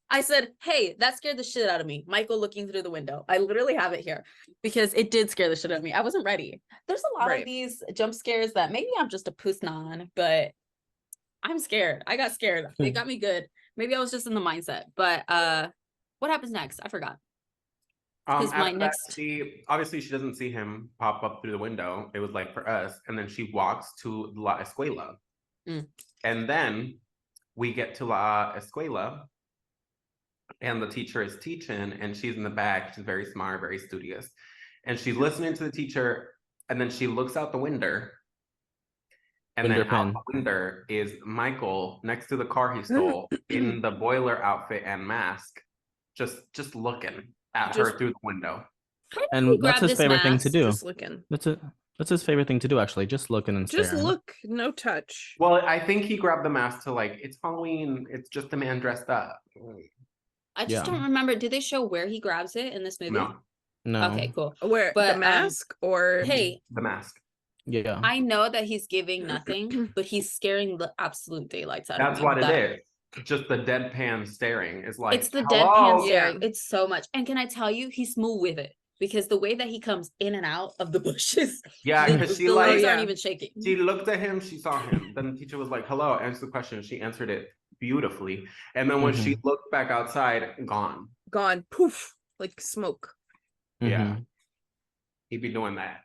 S1: I said, hey, that scared the shit out of me. Michael looking through the window. I literally have it here because it did scare the shit out of me. I wasn't ready. There's a lot of these jump scares that maybe I'm just a pusnon, but I'm scared. I got scared. It got me good. Maybe I was just in the mindset. But what happens next? I forgot.
S6: Obviously she doesn't see him pop up through the window. It was like for us. And then she walks to La Escuela. And then we get to La Escuela. And the teacher is teaching, and she's in the back. She's very smart, very studious. And she's listening to the teacher, and then she looks out the window. And then out the window is Michael next to the car he stole in the boiler outfit and mask, just looking at her through the window.
S3: And that's his favorite thing to do.
S2: Just looking.
S3: That's his favorite thing to do, actually. Just looking and staring.
S2: Just look, no touch.
S6: Well, I think he grabbed the mask to it's Halloween. It's just a man dressed up.
S1: I just don't remember. Did they show where he grabs it in this movie?
S6: No.
S1: Okay, cool.
S2: Where, the mask or?
S1: Hey.
S6: The mask.
S3: Yeah.
S1: I know that he's giving nothing, but he's scaring the absolute daylights out of me.
S6: That's what it is. Just the deadpan staring is like,
S1: it's the deadpan staring. It's so much. And can I tell you, he's smooth with it. Because the way that he comes in and out of the bushes,
S6: because
S1: the legs aren't even shaking.
S6: She looked at him, she saw him. Then the teacher was like, hello, answer the question. She answered it beautifully. And then when she looked back outside, gone.
S2: Poof, like smoke.
S6: Yeah. He'd be doing that.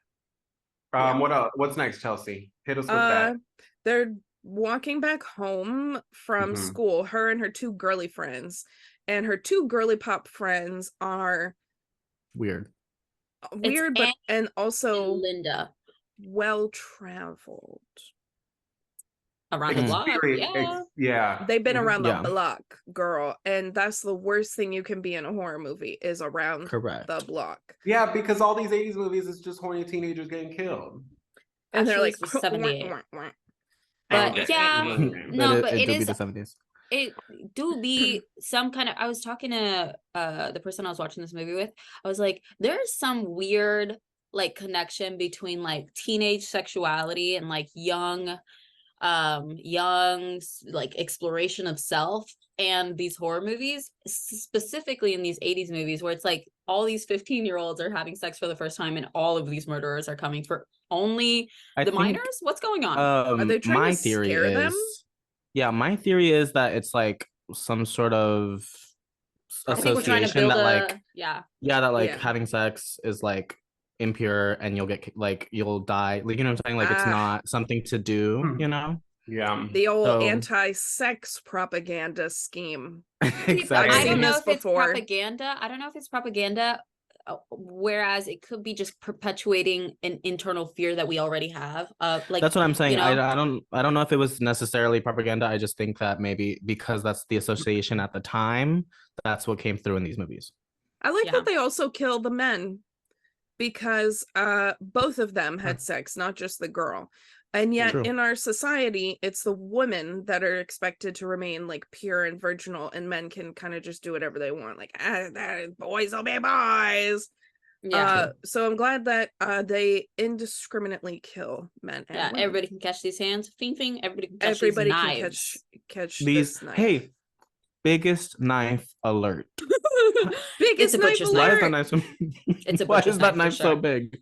S6: What else? What's next, Chelsea? Hit us with that.
S2: They're walking back home from school, her and her two girly friends. And her two girly pop friends are weird, but and also
S1: Linda,
S2: well traveled.
S1: around the block.
S6: Yeah.
S2: They've been around the
S3: Yeah.
S2: block, girl. And that's the worst thing you can be in a horror movie is around the block.
S6: Yeah, because all these 80s movies is just horny teenagers getting killed.
S2: And they're like,
S1: 78.
S2: Wah.
S1: But yeah, no, but
S3: it
S1: it
S3: do
S1: is
S3: be the 70s.
S1: It do be some kind of. I was talking to the person I was watching this movie with. I was like, there's some weird like connection between like teenage sexuality and like young like exploration of self and these horror movies, specifically in these 80s movies where it's like all these 15-year-olds are having sex for the first time and all of these murderers are coming for only the minors. What's going on?
S2: Are they trying to scare them?
S3: Yeah, my theory is that it's like some sort of association that like having sex is like impure and you'll get like you'll die, like, you know what I'm saying, like it's not something to do, you know.
S2: The old anti-sex propaganda scheme.
S3: Exactly.
S1: I don't know if it's propaganda. Whereas it could be just perpetuating an internal fear that we already have. Like
S3: that's what I'm saying.
S1: You know?
S3: I don't know if it was necessarily propaganda. I just think that maybe because that's the association at the time, that's what came through in these movies.
S2: I like that they also kill the men because both of them had sex, not just the girl. And yet in our society, it's the women that are expected to remain like pure and virginal, and men can kind of just do whatever they want. Like, boys will be boys. Yeah. So I'm glad that they indiscriminately kill men and women.
S1: Everybody can catch these hands. Fing fing. Everybody can catch these knives.
S2: Catch
S3: these
S2: this knife.
S3: Hey, biggest knife alert.
S2: Biggest knife alert.
S3: Why is that knife so big?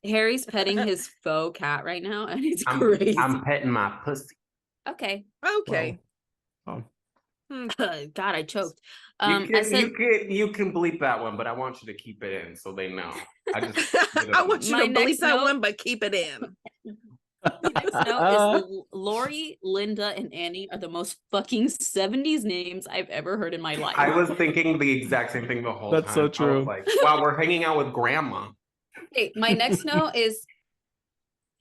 S1: Harry's petting his faux cat right now, and it's crazy.
S6: I'm petting my pussy.
S1: Okay.
S3: Oh.
S1: God, I choked.
S6: You can bleep that one, but I want you to keep it in so they know.
S2: I want you to bleep that one, but keep it in.
S1: The next note is Lori, Linda, and Annie are the most fucking 70s names I've ever heard in my life.
S6: I was thinking the exact same thing the whole time.
S3: That's so true.
S6: I was like, wow, we're hanging out with grandma.
S1: Okay, my next note is,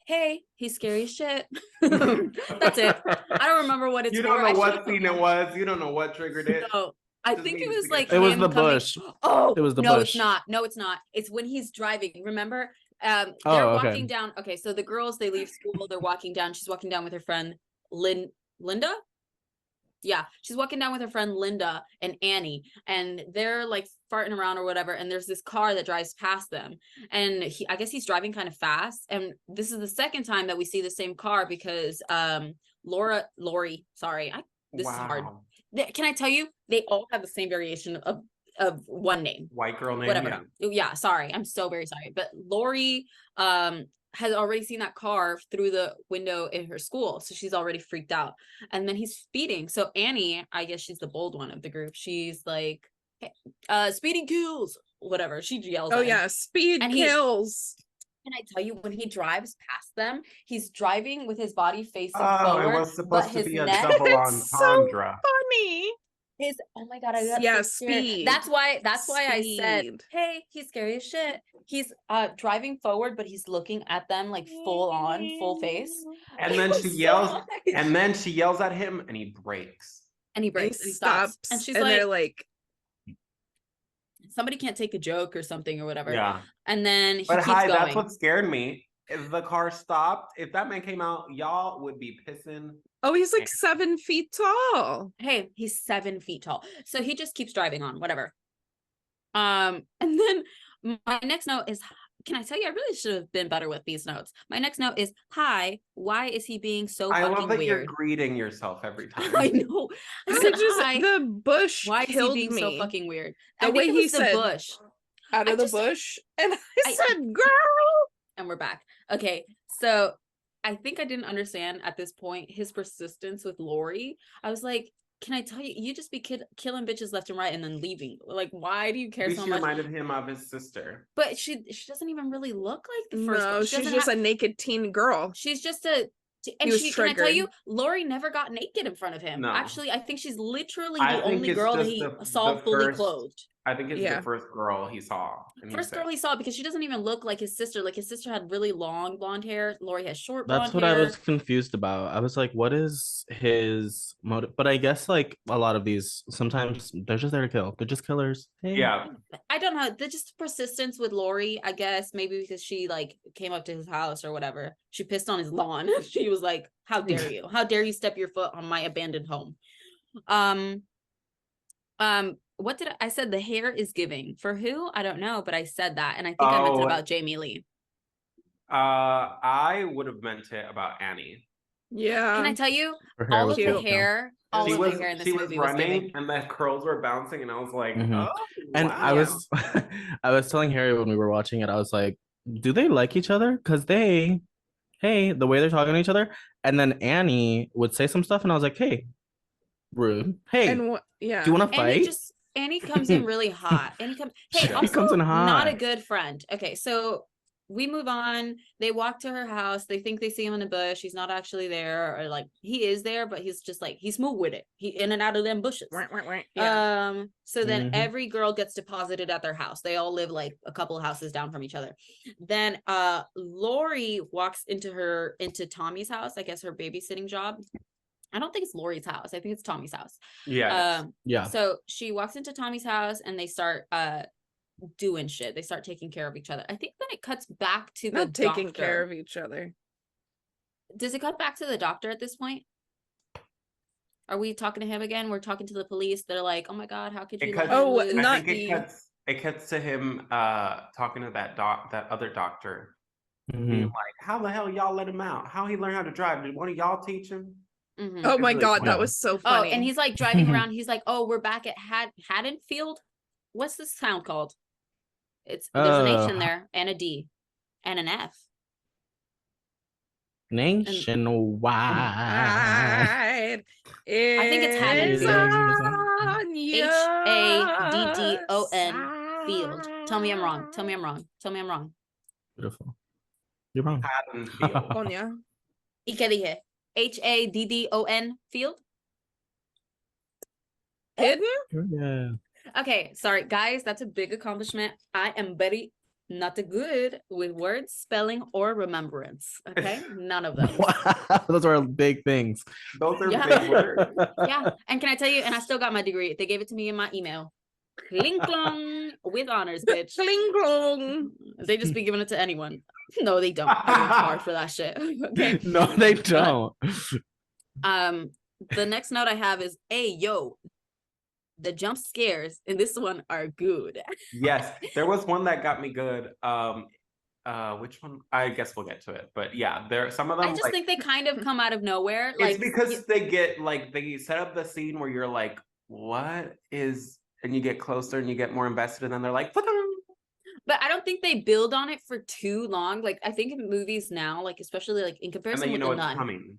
S1: hey, he's scary as shit. That's it. I don't remember what it's
S6: You don't know what scene it was. You don't know what triggered it.
S1: No, I think it was like
S3: it was the bush.
S1: Oh,
S3: it was the
S1: no,
S3: bush.
S1: it's not. No, it's not. It's when he's driving. Remember? They're walking down. Okay, so the girls, they leave school. They're walking down. She's walking down with her friend Linda. Yeah, she's walking down with her friend Linda and Annie, and they're like farting around or whatever. And there's this car that drives past them, and I guess he's driving kind of fast. And this is the second time that we see the same car because Lori. Sorry, this is hard. Can I tell you? They all have the same variation of one name,
S6: white girl name,
S1: whatever. Yeah, sorry, I'm so very sorry. But Lori has already seen that car through the window in her school, so she's already freaked out. And then he's speeding. So Annie, I guess she's the bold one of the group. She's like, hey, speeding kills, whatever. She yells.
S2: Oh yeah, speed kills.
S1: Can I tell you, when he drives past them, he's driving with his body facing forward.
S6: It was supposed to be a double entendre.
S2: So funny.
S1: Oh my god, I got
S2: speed.
S1: That's why I said, hey, he's scary as shit. He's driving forward, but he's looking at them like full face.
S6: And then she yells, and then she yells at him, and he brakes.
S1: And he brakes and he stops. And she's like,
S2: they're like,
S1: somebody can't take a joke or something or whatever.
S6: Yeah.
S1: And then he keeps
S6: going.
S1: That's
S6: what scared me. If the car stopped, if that man came out, y'all would be pissing.
S2: Oh, he's like 7 feet tall.
S1: Hey, he's 7 feet tall. So he just keeps driving on, whatever. And then my next note is, can I tell you, I really should have been better with these notes. My next note is, hi, why is he being so fucking weird? I love that
S6: you're greeting yourself every time.
S1: I know.
S2: The bush
S1: why
S2: killed
S1: is he being
S2: me.
S1: So fucking weird?
S2: The way he said,
S1: bush.
S2: Out of the bush. And I said, girl.
S1: And we're back. Okay, so I think I didn't understand at this point his persistence with Lori. I was like, can I tell you, you just be killing bitches left and right and then leaving. Like, why do you care so much?
S6: She reminded him of his sister.
S1: But she doesn't even really look like the first one.
S2: No, she's just a naked teen girl.
S1: She's just can I tell you, Lori never got naked in front of him. No. Actually, I think she's literally the only girl that he saw fully clothed.
S6: I think it's the first girl he saw.
S1: First girl he saw, because she doesn't even look like his sister. Like his sister had really long blonde hair. Lori has short blonde
S3: That's what
S1: hair.
S3: I was confused about. I was like, what is his motive? But I guess like a lot of these, sometimes they're just there to kill. They're just killers. Hey.
S6: Yeah.
S1: I don't know. They're just persistence with Lori, I guess. Maybe because she like came up to his house or whatever. She pissed on his lawn. She was like, how dare you? How dare you step your foot on my abandoned home? What did I said the hair is giving for who? I don't know, but I said that, and I think I meant it about Jamie Lee.
S6: I would have meant it about Annie.
S1: Yeah. Can I tell you, all of the hair in this movie was giving,
S6: and the curls were bouncing, and I was like, oh,
S3: and
S6: wow.
S3: I was telling Harry when we were watching it, I was like, do they like each other? Because the way they're talking to each other, and then Annie would say some stuff, and I was like, hey, rude. Hey,
S2: and
S3: do you want to fight?
S1: Annie comes in really hot. Annie comes. Hey,
S3: she
S1: also
S3: comes in hot.
S1: Not a good friend. Okay, so we move on. They walk to her house. They think they see him in the bush. He's not actually there, or like he is there, but he's just like he's smooth with it. He in and out of them bushes.
S2: Yeah.
S1: So then every girl gets deposited at their house. They all live like a couple of houses down from each other. Then Lori walks into Tommy's house. I guess her babysitting job. I don't think it's Lori's house. I think it's Tommy's house.
S6: Yeah.
S1: So she walks into Tommy's house and they start doing shit. They start taking care of each other. I think then it cuts back to the
S2: taking
S1: doctor.
S2: Care of each other.
S1: Does it cut back to the doctor at this point? Are we talking to him again? We're talking to the police. They're like, "Oh my god, how could you?"
S6: It cuts to him talking to that other doctor, being like, "How the hell y'all let him out? How he learned how to drive? Did one of y'all teach him?"
S2: Mm-hmm. Oh my god, that was so funny.
S1: Oh, and he's like driving around. He's like, "Oh, we're back at Haddonfield. What's this town called?" There's an H in there and a D and an F.
S3: Nationwide.
S1: I think it's Haddonfield. Haddon Field. Tell me I'm wrong. Tell me I'm wrong.
S3: Beautiful. You're wrong.
S6: Haddonfield.
S1: ¿Y qué dije? Haddon Field.
S2: Hidden?
S3: Yeah.
S1: Okay, sorry guys, that's a big accomplishment. I am very not good with words, spelling, or remembrance. Okay, none of those.
S3: Wow, those are big things.
S6: Those are big words.
S1: Yeah, and can I tell you? And I still got my degree. They gave it to me in my email. Kling klong with honors, bitch.
S2: Kling klong.
S1: They just be giving it to anyone. No, they don't. I work hard for that shit. Okay.
S3: No, they don't.
S1: The next note I have is, hey, yo, the jump scares in this one are good.
S6: Yes, there was one that got me good. Which one? I guess we'll get to it. But yeah, there some of them.
S1: I just think they kind of come out of nowhere.
S6: It's because they get like they set up the scene where you're like, what is, and you get closer and you get more invested, and then they're like,
S1: but I don't think they build on it for too long. Like I think in movies now, like especially like in comparison with The Nun,
S6: coming.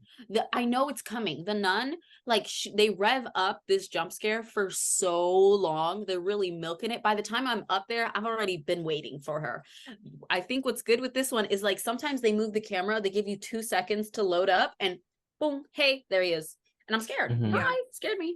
S1: I know it's coming. The Nun, like they rev up this jump scare for so long. They're really milking it. By the time I'm up there, I've already been waiting for her. I think what's good with this one is like sometimes they move the camera. They give you 2 seconds to load up, and boom, hey, there he is, and I'm scared. Hi, scared me.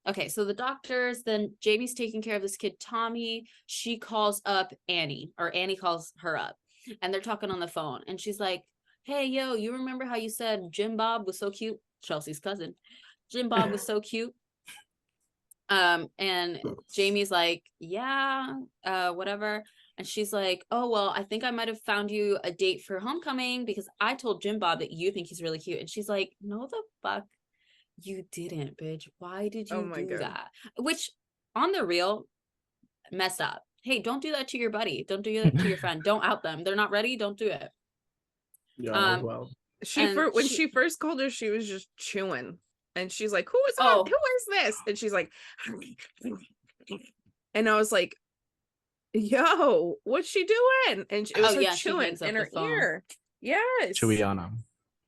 S1: Okay, so the doctors, then Jamie's taking care of this kid Tommy. She calls up Annie, or Annie calls her up, and they're talking on the phone, and she's like, hey, yo, you remember how you said Jim Bob was so cute? Chelsea's cousin. Jim Bob was so cute. And Jamie's like, yeah, whatever. And she's like, oh, well, I think I might have found you a date for homecoming because I told Jim Bob that you think he's really cute. And she's like, no, the fuck you didn't, bitch. Why did you do that? Which, on the real, messed up. Hey, don't do that to your buddy. Don't do that to your friend. Don't out them. They're not ready. Don't do it.
S3: Yeah, well.
S2: When she first called her, she was just chewing. And she's like, who is this? And she's like, and I was like, yo, what's she doing? And it was her chewing in her ear. Yes.
S3: Chewiana.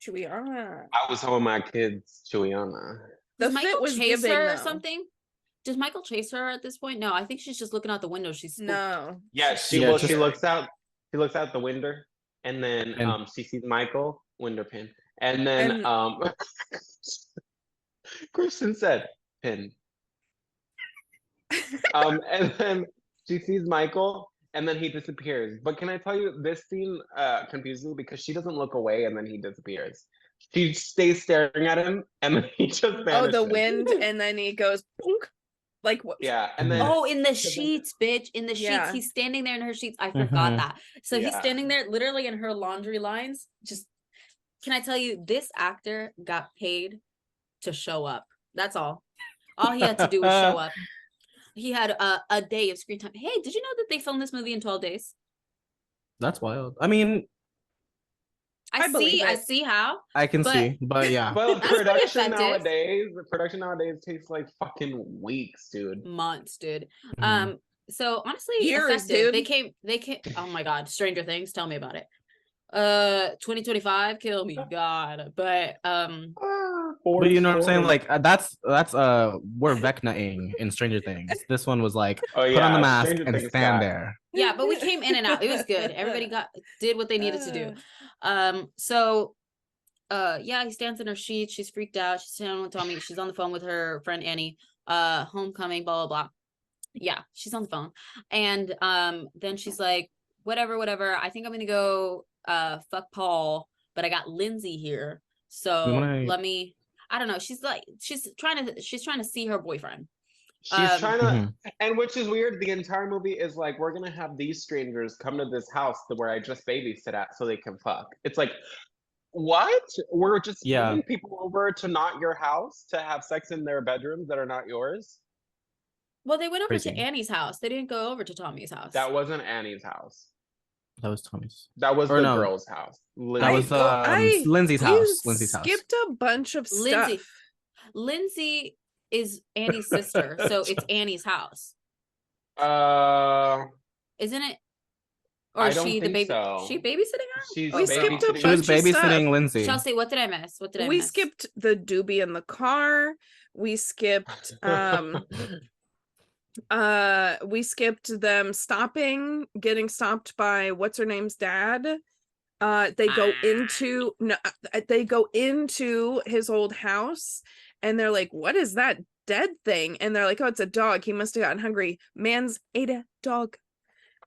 S4: I was home my kids, Chewiana.
S1: Does Michael chase her or something? Does Michael chase her at this point? No, I think she's just looking out the window. She's spooked.
S2: No.
S4: Yeah, she looks out. She looks out the window, and then she sees Michael, window pin, and then Kristen said pin. And then she sees Michael, and then he disappears. But can I tell you, this scene confuses me because she doesn't look away, and then he disappears. She stays staring at him, and then he just vanishes.
S2: Oh, the wind, and then he goes, boonk, like what?
S4: Yeah, and then
S1: in the sheets, bitch. In the sheets, he's standing there in her sheets. I forgot that. So he's standing there, literally in her laundry lines. Just, can I tell you, this actor got paid to show up. That's all. All he had to do was show up. He had a day of screen time. Hey, did you know that they filmed this movie in 12 days?
S3: That's wild. I mean,
S2: I
S1: see how.
S3: I can see, but yeah.
S4: But
S1: That's pretty
S4: production
S1: effective.
S4: nowadays takes like fucking weeks, dude.
S1: Months, dude.
S3: Mhm.
S1: So honestly,
S2: Years,
S1: effective.
S2: dude.
S1: They came. Oh my God, Stranger Things. Tell me about it. 2025, kill me, God. But
S3: But you know what I'm saying? Like that's we're Vecna-ing in Stranger Things. This one was like put on the mask
S4: Stranger
S3: and
S4: Things
S3: stand
S4: got-
S3: there.
S1: yeah, but we came in and out. It was good. Everybody did what they needed to do. So yeah, he stands in her sheets. She's freaked out. She's telling Tommy. She's on the phone with her friend Annie. Homecoming, blah blah blah. Yeah, she's on the phone. And then she's like, whatever. I think I'm gonna go fuck Paul, but I got Lindsay here. So let me, I don't know. She's trying to see her boyfriend.
S4: She's trying to, and which is weird. The entire movie is like, we're gonna have these strangers come to this house where I just babysit at so they can fuck. It's like, what? We're just bringing people over to not your house to have sex in their bedrooms that are not yours.
S1: Well, they went over to Annie's house. They didn't go over to Tommy's house.
S4: That wasn't Annie's house.
S3: That was Tommy's.
S4: That was the girl's house.
S3: That was Lindsay's house. Lindsay's house.
S2: Skipped a bunch of stuff.
S1: Lindsay is Annie's sister, so it's Annie's house. Isn't it? Or
S4: I
S1: is
S4: don't
S1: she the
S4: think
S1: baby?
S4: so.
S1: She babysitting her?
S2: We skipped a bunch
S3: She was babysitting
S2: stuff.
S3: Lindsay.
S1: Chelsea, what did I miss?
S2: We skipped the doobie in the car. We skipped we skipped them getting stopped by what's her name's dad. They go into his old house and they're like, what is that dead thing? And they're like, oh, it's a dog. He must have gotten hungry. Man's ate a dog.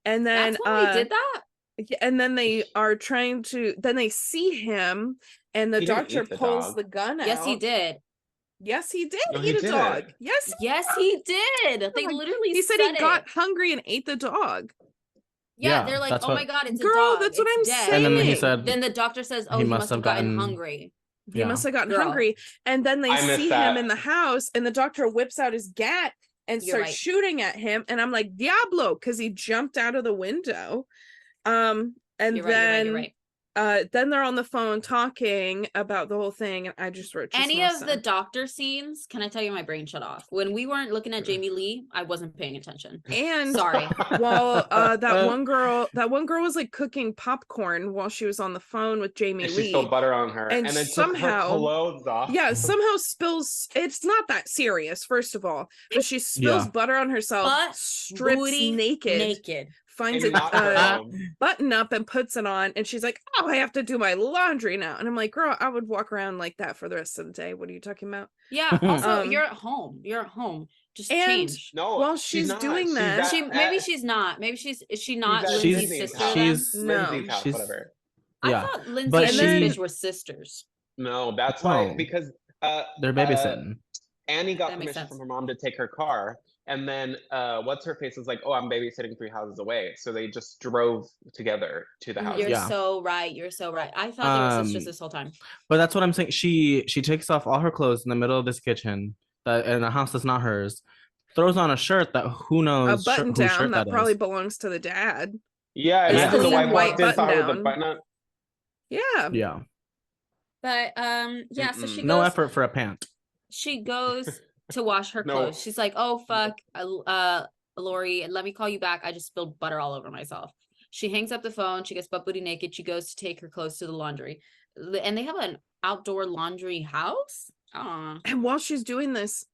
S2: And then
S1: that's when we did that.
S2: And then they are trying to. Then they see him, and the doctor pulls the gun out.
S1: Yes, he did.
S2: Yes, he did eat a dog. Yes,
S1: he did. They literally
S2: he said he got hungry and ate the dog.
S1: Yeah, they're like, oh my God, it's
S2: girl,
S1: a dog.
S2: that's what I'm saying.
S3: And then he said,
S1: then the doctor says, oh, he must have gotten hungry.
S2: He must have gotten hungry. And then they see him in the house, and the doctor whips out his gat and starts shooting at him. And I'm like, Diablo, because he jumped out of the window. And
S1: you're right.
S2: Then they're on the phone talking about the whole thing, and I just wrote
S1: any of the doctor scenes. Can I tell you, my brain shut off when we weren't looking at Jamie Lee? I wasn't paying attention.
S2: And
S1: sorry.
S2: Well, that one girl was like cooking popcorn while she was on the phone with Jamie Lee.
S4: She spilled butter on her, and then somehow took her clothes off.
S2: Yeah, somehow spills. It's not that serious, first of all, but she spills butter on herself, strips naked. Finds a button up and puts it on, and she's like, oh, I have to do my laundry now. And I'm like, girl, I would walk around like that for the rest of the day. What are you talking about?
S1: Yeah, also you're at home, just change.
S2: No, while she's doing that,
S1: she's not is she not Lindsay's sister?
S4: She's
S1: Lindsay's
S4: house, whatever.
S1: I thought Lindsay and this bitch were sisters.
S4: No, that's why, because
S3: they're babysitting.
S4: Annie got permission from her mom to take her car, and then what's her face was like, oh, I'm babysitting 3 houses away, so they just drove together to the house.
S1: You're so right. I thought they were sisters this whole time.
S3: But that's what I'm saying. She takes off all her clothes in the middle of this kitchen in a house that's not hers, throws on a shirt that who knows,
S2: a button down that probably belongs to the dad.
S4: Yeah, and the wife walked in, saw her with the button up.
S2: Yeah.
S1: But so she goes,
S3: no effort for a pant.
S1: She goes to wash her clothes. She's like, oh fuck, Lori, let me call you back. I just spilled butter all over myself. She hangs up the phone. She gets butt booty naked. She goes to take her clothes to the laundry, and they have an outdoor laundry house.
S2: And while she's doing this,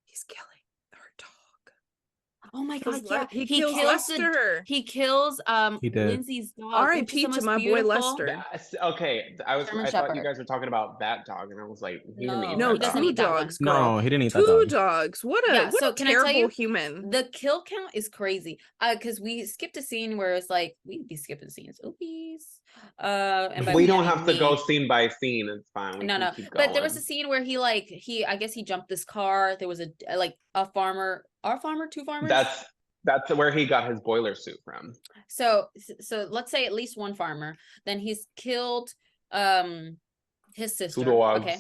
S2: he's killing her dog.
S1: Oh my god, yeah.
S2: He kills Lester.
S1: He kills
S3: He did.
S1: Lindsay's dog.
S2: R.I.P. to my boy Lester.
S4: Yes. Okay, I thought you
S1: Shepherd.
S4: guys were talking about that dog, and I was like, he didn't eat
S2: No,
S4: that
S1: doesn't
S4: dog.
S1: eat that
S2: dogs.
S1: one.
S2: Girl.
S3: No, he didn't eat that
S2: Two
S3: dog.
S2: dogs. What a
S1: can I tell
S2: terrible
S1: you,
S2: human.
S1: the kill count is crazy. Because we skipped a scene where it's like we'd be skipping scenes. Oopies. And by
S4: We
S1: we,
S4: don't
S1: I
S4: have
S1: mean
S4: to
S1: me.
S4: go scene by scene. It's fine. We can keep going.
S1: But there was a scene where I guess he jumped this car. There was a farmer, two farmers.
S4: That's where he got his boiler suit from.
S1: So let's say at least one farmer. Then he's killed his sister.
S4: 2 dogs.
S1: Okay.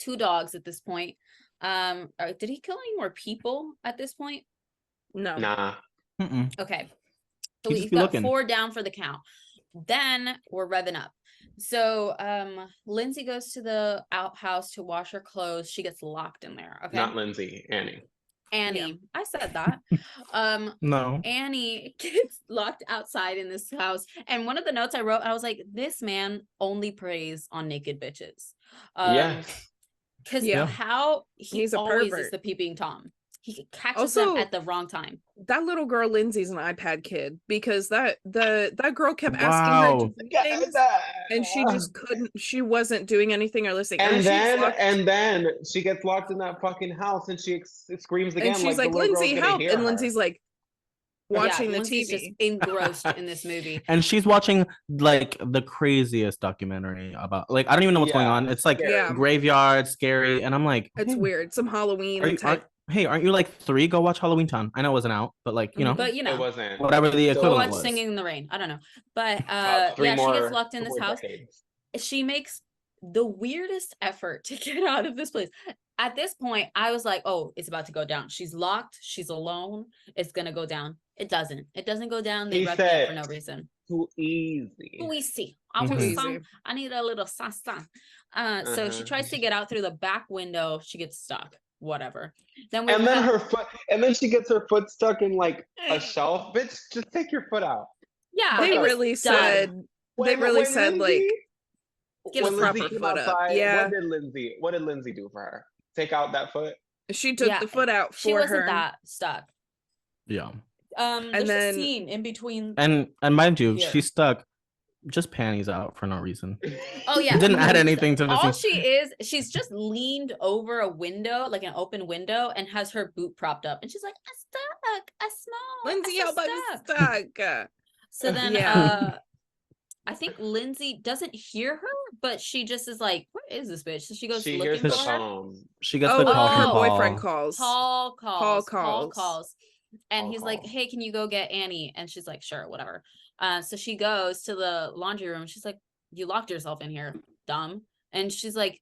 S1: 2 dogs at this point. Did he kill any more people at this point?
S2: No.
S4: Nah.
S1: Okay. So
S3: He
S1: we've
S3: just be
S1: got
S3: looking.
S1: 4 down for the count. Then we're revving up. So Lindsay goes to the outhouse to wash her clothes. She gets locked in there. Okay.
S4: Not Lindsay, Annie.
S1: Yeah. I said that.
S3: No.
S1: Annie gets locked outside in this house. And one of the notes I wrote, I was like, this man only preys on naked bitches.
S4: Yes.
S1: Because how he's
S2: a
S1: always
S2: pervert.
S1: is the peeping Tom. He catches
S2: Also,
S1: them at the wrong time.
S2: That little girl Lindsay's an iPad kid because that girl kept asking her to do things and she just couldn't. She wasn't doing anything or listening.
S4: And then she gets locked in that fucking house and she screams again.
S2: And she's like Lindsay, help! And Lindsay's like watching the
S1: Lindsay's
S2: TV,
S1: just engrossed in this movie.
S3: And she's watching like the craziest documentary about I don't even know what's going on. It's like graveyard, scary, and I'm like,
S2: it's weird. Some Halloween type.
S3: Hey, aren't you like 3? Go watch Halloween Town. I know it wasn't out, but
S4: it wasn't.
S3: Whatever the equivalent
S1: watch
S3: was.
S1: Singing in the Rain. I don't know, but
S4: she
S1: gets locked in this house.
S4: Decades.
S1: She makes the weirdest effort to get out of this place. At this point, I was like, oh, it's about to go down. She's locked. She's alone. It's gonna go down. It doesn't. It doesn't go down. They wreck it for no reason.
S4: Too easy.
S1: Too easy. I want some. I need a little salsa. So she tries to get out through the back window. She gets stuck. Whatever. Then
S4: she gets her foot stuck in like a shelf. Bitch, just take your foot out.
S1: Yeah,
S2: they really said like
S1: get a proper
S2: foot up.
S4: Yeah. What did Lindsay do for her? Take out that foot?
S2: She took the foot out for her.
S1: She wasn't that stuck.
S3: Yeah.
S1: There's a scene in between.
S3: And mind you, she's stuck just panties out for no reason.
S1: Oh yeah.
S3: It didn't add anything to the
S1: All
S3: scene.
S1: she's just leaned over a window, like an open window, and has her boot propped up. And she's like, I'm stuck. I smell.
S2: Lindsay, help, I'm stuck.
S1: So then I think Lindsay doesn't hear her, but she just is like, what is this bitch? So she goes looking for her.
S3: She gets the call.
S2: Her boyfriend calls.
S1: Paul calls. And he's like, hey, can you go get Annie? And she's like, sure, whatever. So she goes to the laundry room. She's like, you locked yourself in here, dumb. And she's like,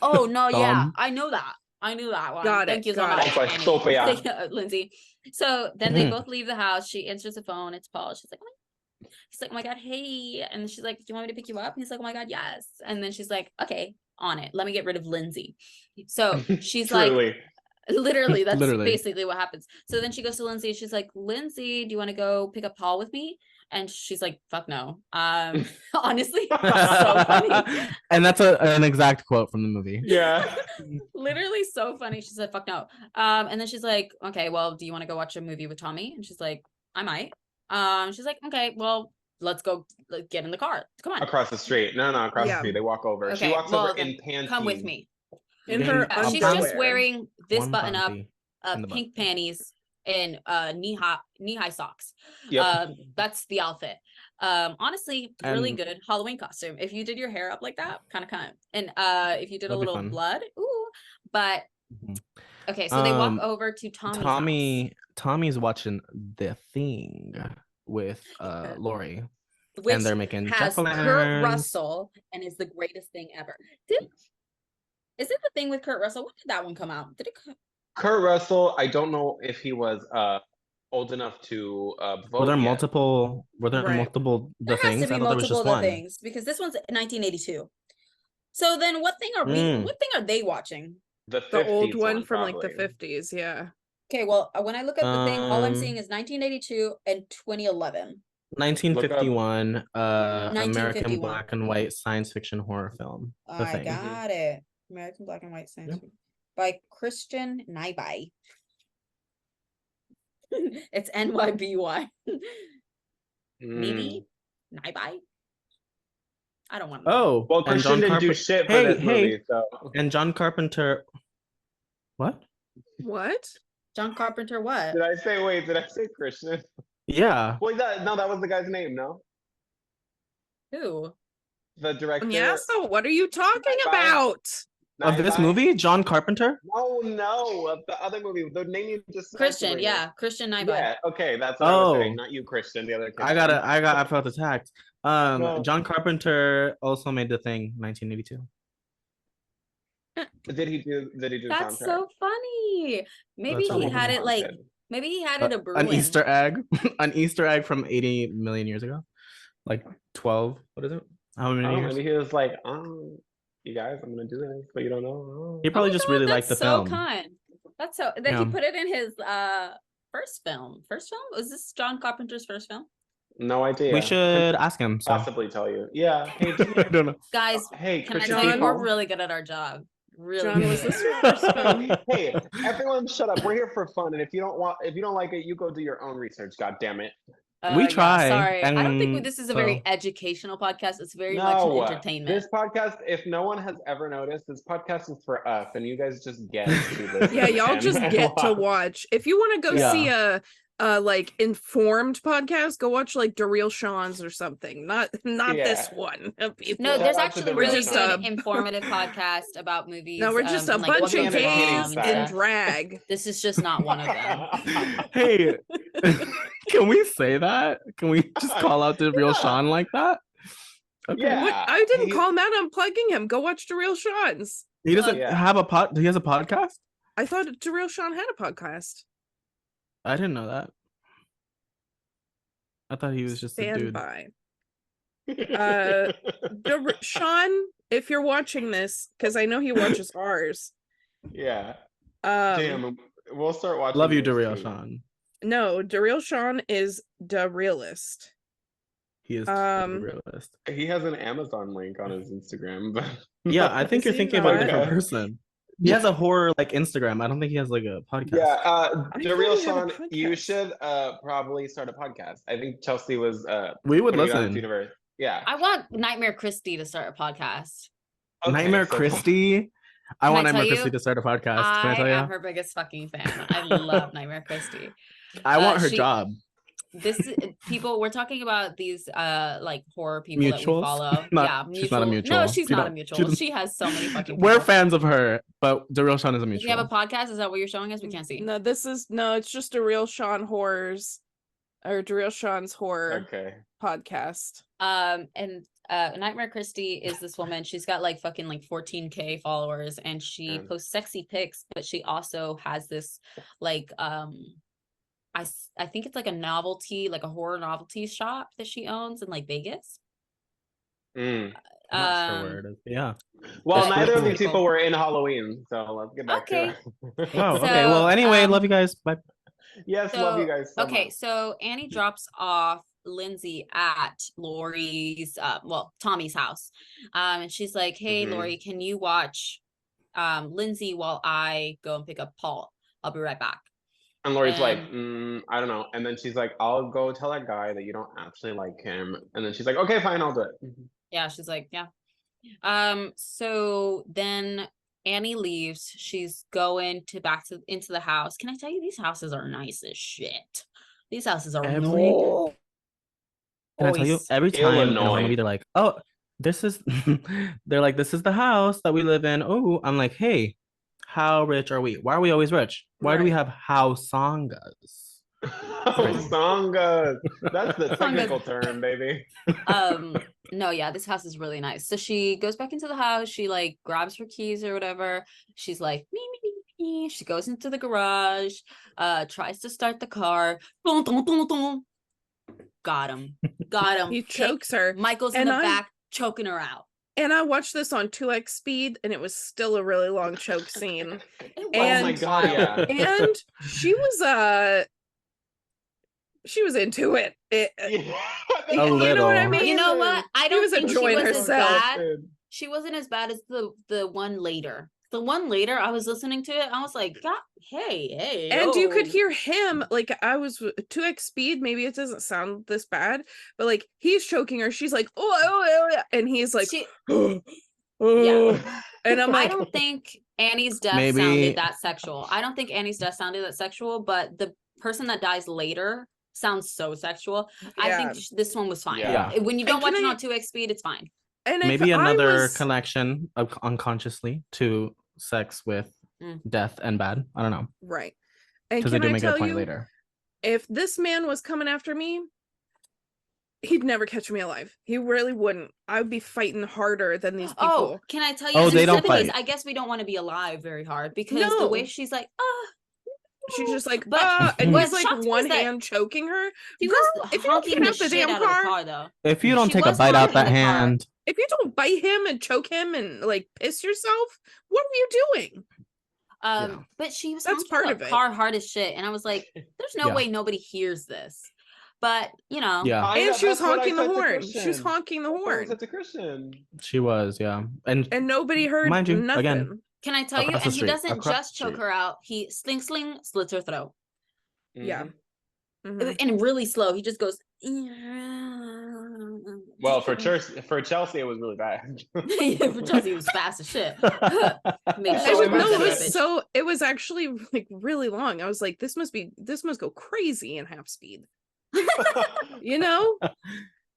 S1: oh, no, yeah, I know that. I knew that one. Thank you so much, Lindsay. So then they both leave the house. She answers the phone. It's Paul. She's like, he's like, oh my God, hey. And then she's like, do you want me to pick you up? And he's like, oh my God, yes. And then she's like, okay, on it. Let me get rid of Lindsay. So she's like, literally, that's basically what happens. So then she goes to Lindsay. She's like, Lindsay, do you want to go pick up Paul with me? And she's like, fuck no. Honestly, so funny.
S3: And that's an exact quote from the movie.
S4: Yeah.
S1: Literally so funny. She said, fuck no. And then she's like, okay, well, do you want to go watch a movie with Tommy? And she's like, I might. She's like, okay, well, let's go get in the car. Come on.
S4: Across the street. No, across the street. They walk over.
S1: Okay,
S4: she walks over in panties.
S1: Come with me.
S2: In her
S1: she's just wearing this button up, pink
S3: button.
S1: panties, and knee-high socks.
S4: Yep.
S1: That's the outfit. Honestly, really good Halloween costume. If you did your hair up like that, kind of. And if you did a little blood, ooh. But okay, so they walk over to Tommy's house.
S3: Tommy's watching The Thing with Lori.
S1: Which
S3: and they're making
S1: has Kurt Russell and is the greatest thing ever. Is it The Thing with Kurt Russell? When did that one come out?
S4: Kurt Russell, I don't know if he was old enough to vote.
S3: Were there multiple The Things?
S1: I thought there was just one. Things, because this one's 1982. So then what thing are they watching?
S4: The
S2: old one from
S4: probably.
S2: like the 50s, yeah.
S1: Okay, well, when I look at The Thing, all I'm seeing is 1982 and 2011.
S3: 1951, American black and white science fiction horror film.
S1: I got it. American black and white science fiction by Christian Nyby. It's NYBY. Maybe Nyby. I don't want to know.
S3: Oh,
S4: Well,
S3: and
S4: Christian
S3: John
S4: didn't do
S3: Carpenter.
S4: shit for
S3: Hey,
S4: this
S3: hey,
S4: movie, so.
S3: and John Carpenter. What?
S2: What?
S1: John Carpenter what?
S4: Did I say Christian?
S3: Yeah.
S4: Wait, that was the guy's name, no?
S1: Who?
S4: The director.
S2: Yeah, so what are you talking
S4: Bye.
S2: about?
S3: Of this
S4: Bye.
S3: movie, John Carpenter?
S4: No, of the other movie. The name you just said
S1: Christian,
S4: earlier.
S1: yeah. Christian Nyby.
S4: Yeah, okay, that's what I was saying.
S3: Oh.
S4: Not you, Christian, the other kid.
S3: I felt attacked.
S4: No.
S3: John Carpenter also made The Thing, 1982.
S4: Did he do
S1: That's
S4: soundtrack?
S1: so funny. Maybe
S3: That's
S1: he
S3: so
S1: had it like
S4: haunted.
S1: maybe he had it a brewing.
S3: An Easter egg. An Easter egg from 80 million years ago. Like 12. What is it? How many years?
S4: Maybe he was like, you guys, I'm gonna do this, but you don't know.
S3: He probably
S1: Oh my
S3: just
S1: God,
S3: really
S1: that's
S3: liked the
S1: so
S3: film.
S1: kind. That's so that
S3: Yeah.
S1: he put it in his first film. First film? Was this John Carpenter's first film?
S4: No idea.
S3: We should ask him. So.
S4: Possibly tell you. Yeah. Hey,
S3: I don't know.
S1: Guys,
S4: hey,
S1: can I
S4: Christian
S1: tell you,
S2: John-
S1: we're really good at our job. Really
S2: John,
S1: good.
S2: was this your first film?
S4: Hey, everyone, shut up. We're here for fun, and if you don't like it, you go do your own research. God damn it.
S3: We try,
S1: Sorry, I don't think
S3: and
S1: this is a very
S3: so-
S1: educational podcast. It's very much an entertainment.
S4: This podcast, if no one has ever noticed, this podcast is for us, and you guys just get to listen.
S2: Yeah, y'all
S4: and-
S2: just
S4: and
S2: get to
S4: watch.
S2: watch. If you want to go
S3: Yeah.
S2: see a like informed podcast, go watch like Daryl Sean's or something. Not this
S4: Yeah.
S2: one.
S1: No,
S2: People.
S1: there's
S4: Shout out to
S1: actually
S4: the
S2: We're
S1: really
S2: just
S1: good
S2: a-
S1: informative podcast about movies.
S2: No, we're just a
S1: and, like,
S2: bunch
S1: what
S2: of
S1: goes wrong
S2: gays
S1: and
S2: in
S1: stuff.
S2: drag.
S1: This is just not one of them.
S3: Hey, can we say that? Can we just call out the real Sean like that? Okay.
S4: Yeah.
S2: What? I didn't
S4: he-
S2: call him out. I'm plugging him. Go watch Daryl Sean's.
S3: He doesn't
S4: Yeah.
S3: have a pod. He has a podcast.
S2: I thought Daryl Sean had a podcast.
S3: I didn't know that. I thought he was just a
S2: Stand
S3: dude.
S2: by. Sean, if you're watching this, because I know he watches ours.
S4: Yeah.
S2: Um,
S4: Damn, we'll start watching.
S3: Love you,
S4: yours,
S3: Daryl
S4: too.
S3: Sean.
S2: No, Daryl Sean is the realist.
S3: He is
S2: Um,
S3: the realist.
S4: He has an Amazon link on his Instagram, but
S3: Yeah, I think
S2: Is
S3: you're
S2: he
S3: thinking about a different
S4: not?
S3: person. He has a horror like Instagram. I don't think he has like a podcast.
S4: yeah,
S2: I
S4: Daryl
S2: thought he had a
S4: Sean, you
S2: podcast.
S4: should probably start a podcast. I think Chelsea was
S3: We would
S4: putting it on
S3: listen.
S4: Universe. Yeah.
S1: I want Nightmare Christie to start a podcast.
S4: Okay,
S3: Nightmare
S4: so-
S3: Christie. I
S1: Can
S3: want
S1: I tell
S3: Nightmare Christie
S1: you?
S3: to start a podcast. Can I tell
S1: I
S3: you?
S1: am her biggest fucking fan. I love Nightmare Christie.
S3: I want her
S1: she-
S3: job.
S1: This is people we're talking about these like horror people that
S3: Mutuals?
S1: we follow.
S3: Not-
S1: Yeah,
S3: she's not a
S1: No,
S3: mutual.
S1: she's
S3: She
S1: not a
S3: don't-
S1: mutual.
S3: she
S1: She has so many fucking
S3: We're
S1: people.
S3: fans of her, but Daryl Sean is a
S1: Does he have
S3: mutual.
S1: a podcast? Is that what you're showing us? We can't see.
S2: No, it's just Daryl Sean horrors or Daryl Sean's horror
S4: Okay.
S2: podcast.
S1: And Nightmare Christie is this woman. She's got like fucking like 14K followers, and she
S4: Yeah.
S1: posts sexy pics, but she also has this like I think it's like a novelty, like a horror novelty shop that she owns in like Vegas.
S4: Mm.
S3: I'm not sure where it is. Yeah.
S4: Well,
S1: That's
S4: neither of
S1: pretty
S4: these people
S1: cool.
S4: were in Halloween, so let's get back
S1: Okay.
S4: to it.
S3: Oh, okay.
S1: So,
S3: Well, anyway, love you guys. Bye.
S4: Yes, love you guys so
S1: Okay,
S4: much.
S1: so Annie drops off Lindsay at Lori's Tommy's house. And she's like, hey,
S4: Mhm.
S1: Lori, can you watch Lindsay while I go and pick up Paul? I'll be right back.
S4: And Lori's like,
S1: and-
S4: I don't know. And then she's like, I'll go tell that guy that you don't actually like him. And then she's like, okay, fine, I'll do it.
S1: Yeah, she's like, yeah. So then Annie leaves. She's going into the house. Can I tell you, these houses are nice as shit. These houses are
S3: Can I tell you?
S1: nice.
S3: Every time in a horror
S4: Illinois.
S3: movie, they're like, "Oh, this is," they're like, "This is the house that we live in." Oh, I'm like, "Hey, how rich are we? Why are we always rich? Why do we
S1: Right.
S3: have housangas?"
S4: Songas. That's the
S1: Songas.
S4: technical term, baby.
S1: No, yeah, this house is really nice. So she goes back into the house. She like grabs her keys or whatever. She's like, me, me, me, me. She goes into the garage, tries to start the car. Dun, dun, dun, dun. Got him.
S2: He chokes her.
S1: Michael's in
S2: And
S1: the
S2: I-
S1: back choking her out.
S2: And I watched this on 2x speed, and it was still a really long choke scene.
S1: It
S4: Oh my
S1: wasn't
S4: god,
S1: wild.
S4: yeah.
S2: And she was into it.
S3: A
S2: You know what I
S3: little.
S2: mean?
S1: You know what? I
S2: She
S1: don't
S2: was
S1: think she
S2: enjoying
S1: was
S2: herself.
S1: as bad. She wasn't as bad as the one later. The one later, I was listening to it. I was like, God, hey.
S2: And you could hear him, like, I was 2x speed. Maybe it doesn't sound this bad, but like he's choking her. She's like, oh, and he's like,
S1: yeah.
S2: And I'm like,
S1: I don't think Annie's death sounded that sexual. I don't think Annie's death sounded that sexual, but the person that dies later sounds so sexual. Yeah. I think this one was fine.
S3: Yeah.
S1: When you don't watch it on 2x speed, it's fine.
S2: And
S3: maybe another connection of unconsciously to sex with death and bad. I don't know.
S2: Right. And
S3: because they do make a point later.
S2: If this man was coming after me, he'd never catch me alive. He really wouldn't. I would be fighting harder than these people.
S1: Oh, can I tell you?
S3: Oh, they don't fight.
S1: I guess we don't want to be alive very hard because the way she's like,
S2: she's just like, and he's like one hand choking her.
S1: Girl, if you don't get out the damn car, though.
S3: If you don't take a bite out that hand.
S2: If you don't bite him and choke him and like piss yourself, what are you doing?
S1: But she was
S2: that's part of it.
S1: Car hard as shit, and I was like, "There's no way nobody hears this." But you know,
S2: and she was honking the horn. She was honking the horn.
S4: That's a Christian.
S3: She was, and
S2: nobody heard nothing.
S3: Again,
S1: can I tell you? And he doesn't just choke her out. He sling slits her throat.
S2: Yeah,
S1: and really slow. He just goes.
S4: Well, for Chelsea, it was really bad.
S1: For Chelsea, it was fast as shit.
S2: It was actually like really long. I was like, this must go crazy in half speed. You know.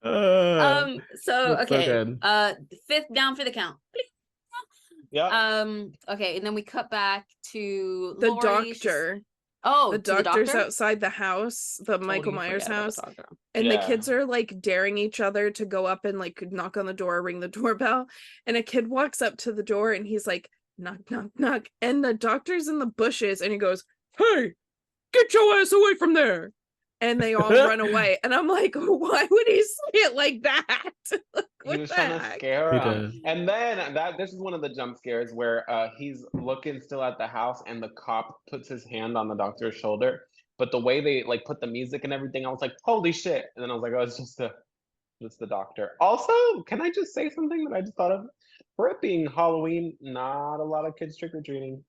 S1: So okay.
S3: So
S1: fifth down for the count.
S4: Yeah.
S1: Okay, and then we cut back to
S2: the
S1: Lori.
S2: doctor.
S1: Oh,
S2: the doctor's outside the house, the Michael Myers house, and the kids are like daring each other to go up and like knock on the door, ring the doorbell, and a kid walks up to the door and he's like, knock, knock, knock, and the doctor's in the bushes and he goes, hey, get your ass away from there, and they all run away, and I'm like, why would he say it like that?
S4: He was trying to scare him. And then this is one of the jump scares where he's looking still at the house and the cop puts his hand on the doctor's shoulder. But the way they like put the music and everything, I was like, holy shit. And then I was like, oh, it's just the doctor. Also, can I just say something that I just thought of? For it being Halloween, not a lot of kids trick-or-treating.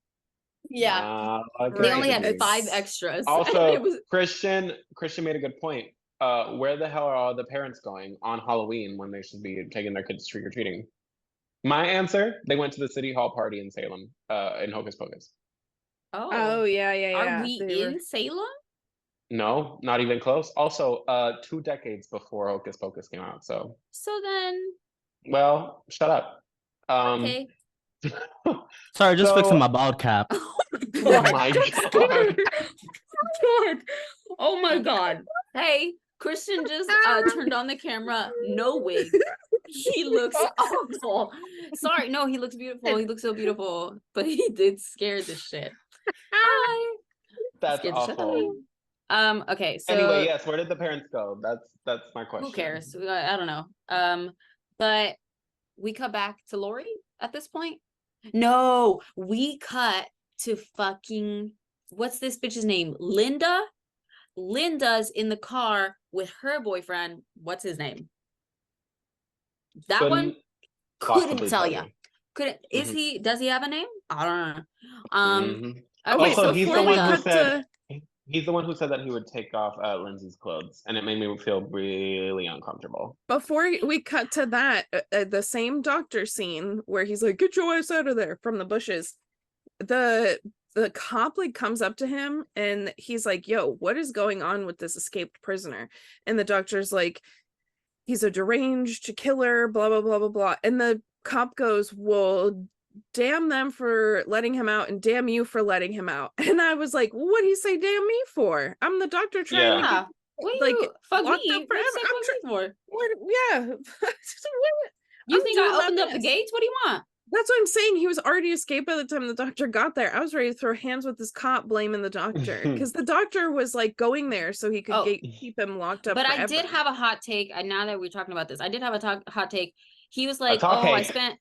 S1: Yeah. They only had 5 extras.
S4: Also, Christian made a good point. Where the hell are all the parents going on Halloween when they should be taking their kids trick-or-treating? My answer, they went to the City Hall party in Salem, in Hocus Pocus.
S2: Oh, yeah.
S1: Are we in Salem?
S4: No, not even close. Also, 2 decades before Hocus Pocus came out, so
S1: then...
S4: Well, shut up.
S1: Okay.
S3: Sorry, just fixing my bald cap.
S4: Oh my god.
S1: Oh my god. Hey, Christian just turned on the camera. No wig. He looks awful. Sorry, no, he looks beautiful. He looks so beautiful. But he did scare the shit. Hi.
S4: That's awful.
S1: Okay, so
S4: anyway, yes, where did the parents go? That's my question.
S1: Who cares? I don't know. But we cut back to Lori at this point. No, we cut to fucking what's this bitch's name? Linda. Linda's in the car with her boyfriend. What's his name? That one couldn't tell you. Couldn't. Is he? Does he have a name? I don't know.
S4: Okay, so he's the one who said. He's the one who said that he would take off Lindsay's clothes, and it made me feel really uncomfortable.
S2: Before we cut to that, the same doctor scene where he's like, "Get your ass out of there!" from the bushes. The cop like comes up to him and he's like, "Yo, what is going on with this escaped prisoner?" And the doctor's like, "He's a deranged killer, blah blah blah blah blah." And the cop goes, "Well, damn them for letting him out and damn you for letting him out." And I was like, what do you say damn me for? I'm the doctor trying to
S1: like fuck me for.
S2: Yeah.
S1: You think I opened up the gates? What do you want?
S2: That's what I'm saying. He was already escaped by the time the doctor got there. I was ready to throw hands with this cop blaming the doctor because the doctor was like going there so he could keep him locked up.
S1: But
S2: forever.
S1: I did have a hot take. Now that we're talking about this, I did have a hot take. He was like, I spent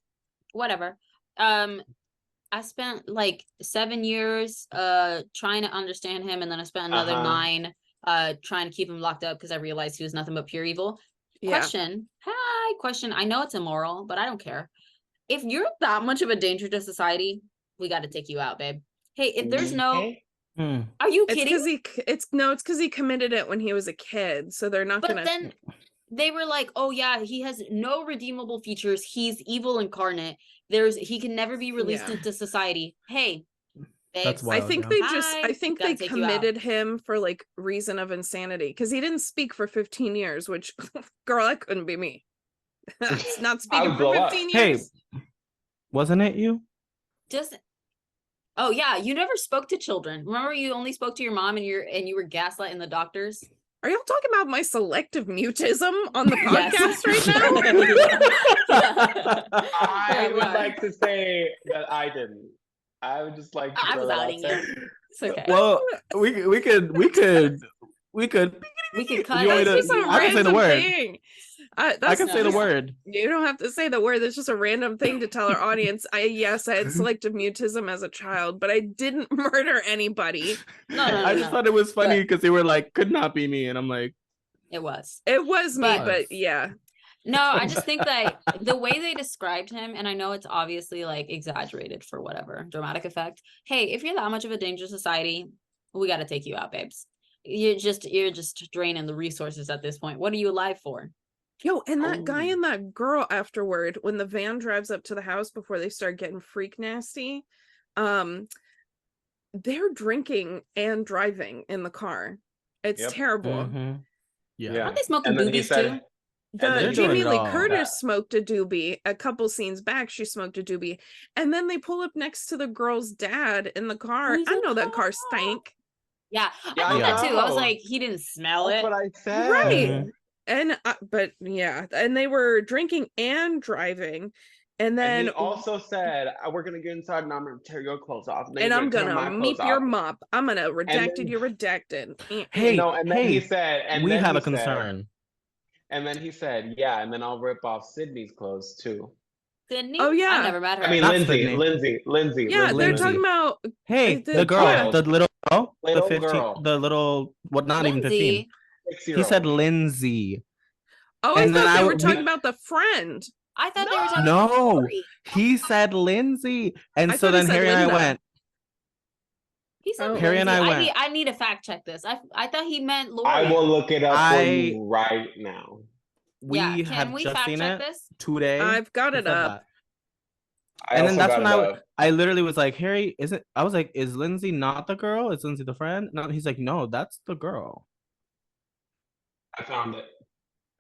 S1: whatever. I spent like 7 years trying to understand him, and then I spent another 9 trying to keep him locked up because I realized he was nothing but pure evil. Question. I know it's immoral, but I don't care. If you're that much of a danger to society, we got to take you out, babe. Hey, if there's no,
S4: Okay.
S1: are you
S2: It's
S1: kidding?
S2: because he committed it when he was a kid, so they're not
S1: But
S2: gonna.
S1: then they were like, oh yeah, he has no redeemable features. He's evil incarnate. He can never be released
S2: Yeah.
S1: into society. Hey,
S3: That's
S1: babes,
S3: wild.
S2: I think
S3: yeah.
S2: they
S1: Bye.
S2: think
S1: Gotta
S2: they
S1: take you out.
S2: committed him for like reason of insanity because he didn't speak for 15 years, which girl, that couldn't be me. That's not
S4: I
S2: speaking
S4: would
S2: for
S4: blow up.
S2: 15
S3: Hey,
S2: years.
S3: wasn't it you?
S1: just oh yeah, you never spoke to children. Remember, you only spoke to your mom, and you were gaslighting the doctors.
S2: Are y'all talking about my selective mutism on the
S1: Yes.
S2: podcast right now?
S4: I
S1: Yeah,
S4: would
S1: right.
S4: like to say that I didn't. I would just like to
S1: I
S4: throw
S1: was
S4: that out
S1: outing
S4: there.
S1: you. It's okay.
S3: Well, we could
S1: We could cut
S3: You want me
S2: That's
S3: to-
S2: just a
S3: I can say the
S2: random
S3: word.
S2: thing.
S3: I
S2: That's
S3: can say the
S2: just-
S3: word.
S2: You don't have to say the word. That's just a random thing to tell our audience. I had selective mutism as a child, but I didn't murder anybody.
S1: No,
S3: I just thought it was funny
S1: But-
S3: because they were like, could not be me. And I'm like,
S1: It was.
S2: It was me,
S1: But-
S2: but yeah.
S1: No, I just think that the way they described him, and I know it's obviously like exaggerated for whatever dramatic effect. Hey, if you're that much of a danger to society, we got to take you out, babes. You're just draining the resources at this point. What are you alive for?
S2: Yo, and that guy
S4: Oh.
S2: and that girl afterward, when the van drives up to the house before they start getting freak nasty, they're drinking and driving in the car. It's
S4: Yep.
S2: terrible.
S3: mhm. Yeah.
S4: Yeah.
S1: Aren't they smoking
S4: And then he
S1: doobies
S4: said,
S1: too?
S4: and
S3: they're
S2: The
S3: doing
S2: Jamie
S3: it
S2: Lee
S3: all.
S2: Curtis
S4: Yeah.
S2: smoked a doobie. A couple scenes back, she smoked a doobie, and then they pull up next to the girl's dad in the car.
S1: He's
S2: I
S1: like,
S2: know that car
S1: "Oh."
S2: stank,
S1: Yeah,
S4: Yeah,
S1: I thought that too. I was
S4: know.
S1: like, he didn't smell
S4: That's
S1: it.
S4: what I said.
S2: right?
S3: Mhm.
S2: And but yeah, and they were drinking and driving, and
S4: And
S2: then
S4: he also said, we're going to get inside and I'm going to tear your clothes off. then
S2: and
S4: you're
S2: I'm
S4: tear
S2: gonna
S4: my clothes
S2: meep your
S4: off."
S2: mop. I'm gonna redacted
S4: then-
S2: your redacted.
S3: Hey,
S4: No, and then he said, and
S3: we
S4: then
S3: have
S4: he
S3: a concern.
S4: Said, and then he said, yeah, and then I'll rip off Sydney's clothes too.
S1: Sydney?
S2: Oh, yeah.
S1: I never met her.
S4: I mean,
S3: Not
S4: Lindsay,
S3: Sydney.
S4: Lindsay.
S2: Yeah, they're
S3: Lindsay.
S2: talking about
S3: Hey,
S2: the
S3: the girl,
S4: child.
S3: the little girl,
S4: Little
S3: the 15,
S4: girl.
S3: the little, what, not even 15.
S1: Lindsay.
S4: 6-year-old.
S3: He said Lindsay.
S2: Oh, I
S3: And then
S2: thought they
S3: I-
S2: were
S3: we-
S2: talking about the friend.
S1: I thought they were talking about
S3: No,
S1: Lori.
S3: he said Lindsay. And
S2: I
S3: so
S2: thought he
S3: then
S2: said
S3: Harry and I
S2: Linda.
S3: went,
S1: He said
S2: Oh.
S3: Harry and
S1: Lindsay.
S3: I went.
S1: I need to fact check this. I thought he meant Lori.
S4: I will look it up for
S3: I-
S4: you right now.
S3: we
S1: Yeah, can
S3: have
S1: we
S3: just
S1: fact
S3: seen
S1: check
S3: it
S1: this?
S3: today.
S2: I've got
S3: He
S2: it
S3: said
S2: up.
S3: that.
S4: I
S3: And then
S4: also
S3: that's
S4: got
S3: when
S4: it up.
S3: I literally was like, Harry, I was like, is Lindsay not the girl? Is Lindsay the friend? No, he's like, no, that's the girl.
S4: I found it.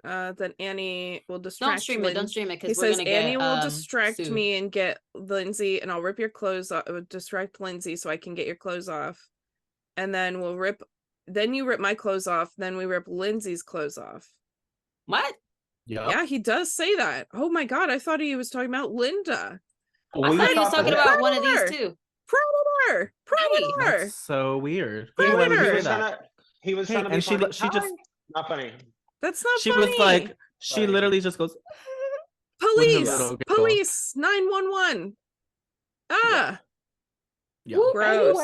S2: Then Annie will distract
S1: Don't stream it. Don't stream it
S2: He
S1: because we're
S2: says
S1: gonna get
S2: Annie will distract
S1: sued.
S2: me and get Lindsay, and I'll rip your clothes off. Distract Lindsay so I can get your clothes off, and then we'll rip. Then you rip my clothes off. Then we rip Lindsay's clothes off.
S1: What?
S2: Yeah, he does say that. Oh my god, I thought he was talking about Linda.
S1: I thought he was
S4: thought
S1: talking
S4: that-
S1: about one of these
S2: Predator.
S1: two.
S2: Predator. Predator.
S3: That's so weird.
S4: He was,
S3: Why would you
S4: he
S3: say
S4: was
S3: that?
S4: trying to. He was
S3: Hey,
S4: trying to be
S3: and she
S4: funny.
S3: she just
S4: Not funny.
S2: That's not
S3: she
S2: funny.
S3: was like she
S4: Sorry.
S3: literally just goes
S2: Police.
S3: little girl.
S2: Police. 911. Ah.
S3: yeah.
S1: Whoop,
S2: Gross.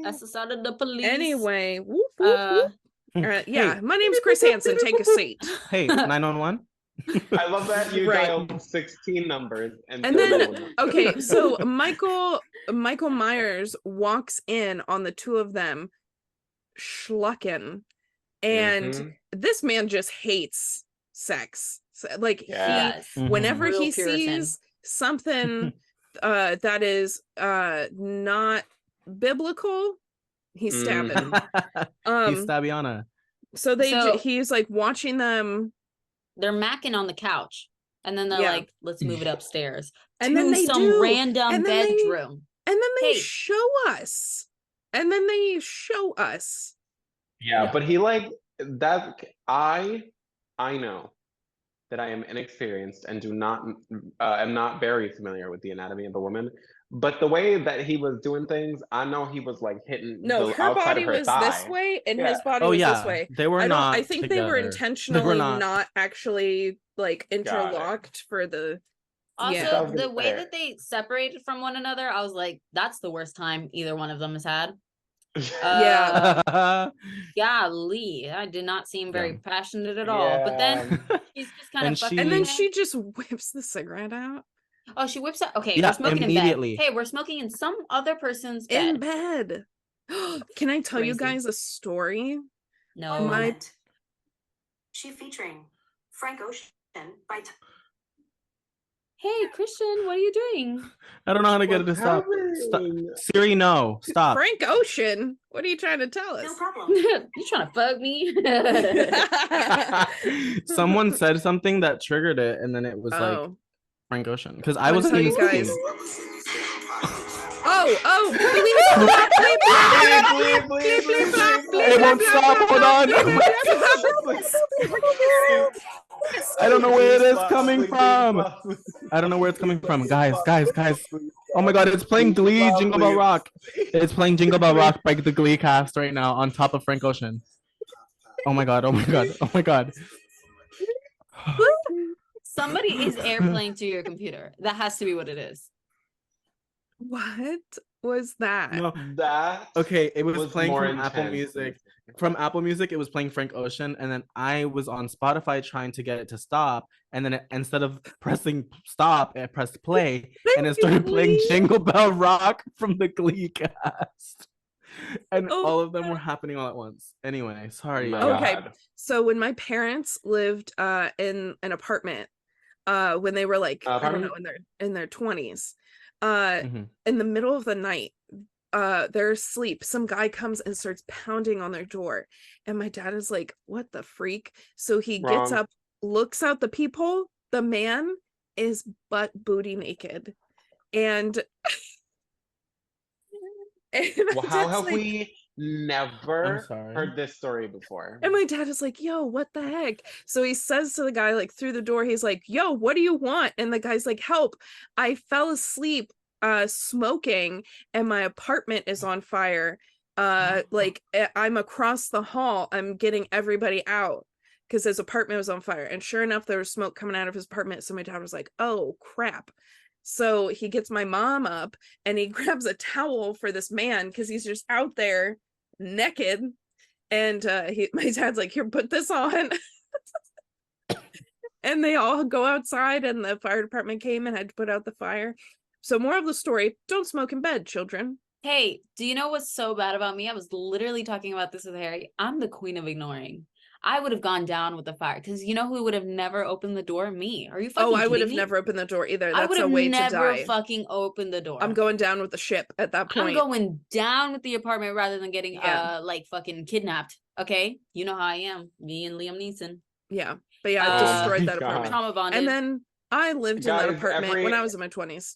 S1: That's the side of the police.
S2: Anyway. Whoop, whoop,
S1: Uh,
S2: whoop. Yeah, my name's Chris Hansen. Take a seat.
S3: Hey, 911.
S4: I love that you
S2: Right.
S4: dialed 16 numbers
S2: And
S4: still
S2: then-
S4: no one-
S2: Okay, so Michael Myers walks in on the two of them schlucking, and
S4: Mhm.
S2: this man just hates sex. So, like
S4: Yeah.
S1: yes.
S3: Mhm.
S2: whenever
S1: Real
S2: he
S1: Puritan.
S2: sees something that is not biblical, he's stabbing.
S3: He's Stabiana.
S2: So
S1: So-
S2: he's like watching them,
S1: They're macking on the couch, and then they're
S2: Yeah.
S1: like, "Let's move it upstairs."
S2: and then
S1: to
S2: they
S1: some
S2: do,
S1: random
S2: and then they-
S1: bedroom.
S2: and then they
S1: Hey.
S2: show us,
S4: Yeah,
S1: Yeah.
S4: but he like that. I know that I am inexperienced and do not am not very familiar with the anatomy of a woman. But the way that he was doing things, I know he was like hitting
S2: No,
S4: the
S2: her
S4: outside
S2: body
S4: of her
S2: was
S4: thigh.
S2: this way, and
S4: Yeah.
S2: his body
S3: Oh
S2: was
S3: yeah,
S2: this way.
S3: they were
S2: I
S3: not.
S2: think they were
S3: together.
S2: intentionally
S3: not.
S2: not actually like
S4: it.
S2: interlocked for the.
S1: Also,
S2: Yeah.
S4: That was
S1: the way
S4: fair.
S1: that they separated from one another, I was like, "That's the worst time either one of them has had."
S2: Yeah.
S1: Golly, I did not seem very
S3: Yeah.
S1: passionate at all. But then
S4: Yeah.
S1: she's just kind
S3: And
S1: of fucking.
S2: And then
S1: him.
S2: she just whips the cigarette out.
S1: Oh, she whips out. Okay,
S3: Yeah,
S1: we're smoking
S3: immediately.
S1: in bed. Hey, we're smoking in some other person's bed.
S2: In bed. Can I tell you
S1: Crazy.
S2: guys a story?
S1: No.
S7: One moment. She featuring Frank Ocean by
S1: Hey, Christian, what are you doing?
S3: I don't know how to get it to stop. Siri, no. Stop.
S2: Frank Ocean. What are you trying to tell us?
S7: No problem.
S1: You trying to fuck me?
S3: Someone said something that triggered it, and then it was like Frank Ocean. Because I was
S2: tell you
S3: thinking,
S2: guys. Oh,
S3: it won't stop. Hold on. I don't know where it is coming from. I don't know where it's coming from. Guys. Oh my god, it's playing Glee Jingle Bell Rock. It's playing Jingle Bell Rock by the Glee cast right now on top of Frank Ocean. Oh my god.
S1: Somebody is airplaying to your computer. That has to be what it is.
S2: What was that?
S3: No,
S4: That
S3: okay, it was playing
S4: more
S3: from Apple
S4: intense.
S3: Music. From Apple Music, it was playing Frank Ocean, and then I was on Spotify trying to get it to stop, and then instead of pressing stop, it pressed play, and it started playing Jingle Bell Rock from the Glee cast. And all of them were happening all at once. Anyway, sorry.
S2: Okay, so when my parents lived in an apartment, when they were like, I don't know, in their 20s, in the middle of the night, they're asleep, some guy comes and starts pounding on their door, and my dad is like, what the freak? So he gets up, looks out the peephole, the man is butt booty naked, and
S4: well, how have we never heard this story before?
S2: And my dad is like, yo, what the heck? So he says to the guy, like, through the door, he's like, yo, what do you want? And the guy's like, help, I fell asleep smoking and my apartment is on fire. Like, I'm across the hall, I'm getting everybody out because his apartment was on fire. And sure enough, there was smoke coming out of his apartment. So my dad was like, oh crap. So he gets my mom up and he grabs a towel for this man because he's just out there naked. And my dad's like, here, put this on. And they all go outside, and the fire department came and had to put out the fire. So more of the story, don't smoke in bed, children.
S1: Hey, do you know what's so bad about me? I was literally talking about this with Harry. I'm the queen of ignoring. I would have gone down with the fire because you know who would have never opened the door? Me. Are you fucking
S2: I would have
S1: me?
S2: never opened the door either.
S1: I
S2: That's
S1: would
S2: a
S1: have
S2: way to
S1: never
S2: die.
S1: fucking opened the door.
S2: I'm going down with the ship at that point.
S1: I'm going down with the apartment rather than getting like fucking kidnapped. Okay, you know how I am. Me and Liam Neeson.
S2: Yeah, but yeah, I destroyed that apartment.
S1: Trauma bonded.
S2: And then I lived in that apartment when I was in my 20s.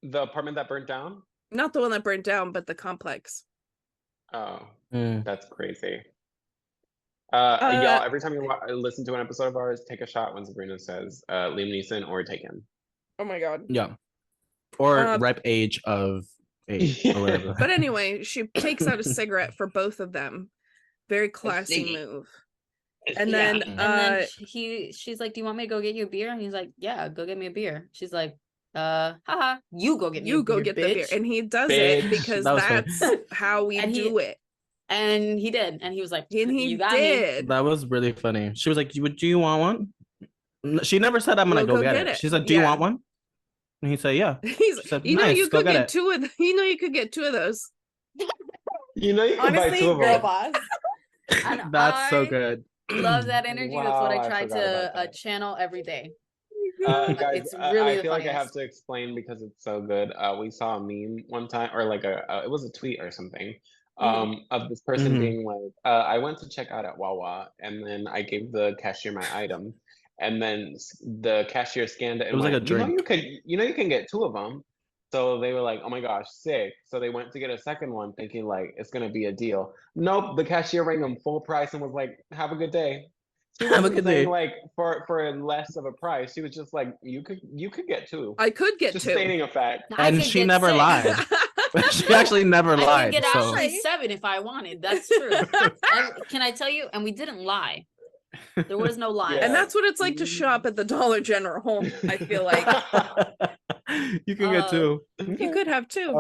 S4: The apartment that burnt down?
S2: Not the one that burned down, but the complex.
S4: Oh, that's crazy. Y'all, every time you listen to an episode of ours, take a shot when Sabrina says Liam Neeson or Taken.
S2: Oh my god.
S3: Yeah. Or ripe age of 8 or whatever.
S2: But anyway, she takes out a cigarette for both of them. Very classy move. And then
S1: she's like, do you want me to go get you a beer? And he's like, yeah, go get me a beer. She's like, haha, you go get me a beer,
S2: the beer. And he does
S4: bitch.
S2: it because that's how we do it.
S1: And he did. And he was like,
S2: and he
S1: you got
S2: did.
S1: me.
S3: That was really funny. She was like, do you want one? She never said I'm gonna go get it. She said, do you want one? And he said, yeah.
S2: He's
S3: said,
S2: you know,
S3: nice,
S2: you could get two of you know, you could get two of those.
S4: You know, you can buy two of them.
S1: Boss.
S3: That's so good.
S1: Love that energy.
S4: Wow,
S1: That's what I
S4: I
S1: try
S4: forgot
S1: to channel every day.
S4: Guys,
S1: It's really
S4: I feel like I
S1: funniest.
S4: have to explain because it's so good. We saw a meme one time, or like it was a tweet or something, of this person being like, I went to check out at Wawa, and then I gave the cashier my item, and then the cashier scanned it. And
S3: It was like a drink.
S4: You can get two of them. So they were like, oh my gosh, sick. So they went to get a second one thinking like it's gonna be a deal. Nope, the cashier rang them full price and was like, have a good day. She
S3: Have a
S4: wasn't
S3: good
S4: saying
S3: day.
S4: like for less of a price. She was just like, you could get two.
S2: I could get
S4: just
S2: two.
S4: stating a fact.
S3: And she never lied. She actually never
S1: I
S3: lied.
S1: could get
S3: So
S1: actually 7 if I wanted. That's true. Can I tell you? And we didn't lie. There was no lie.
S2: And that's what it's like to shop at the Dollar General. I feel like
S3: you can get two.
S2: you could have two.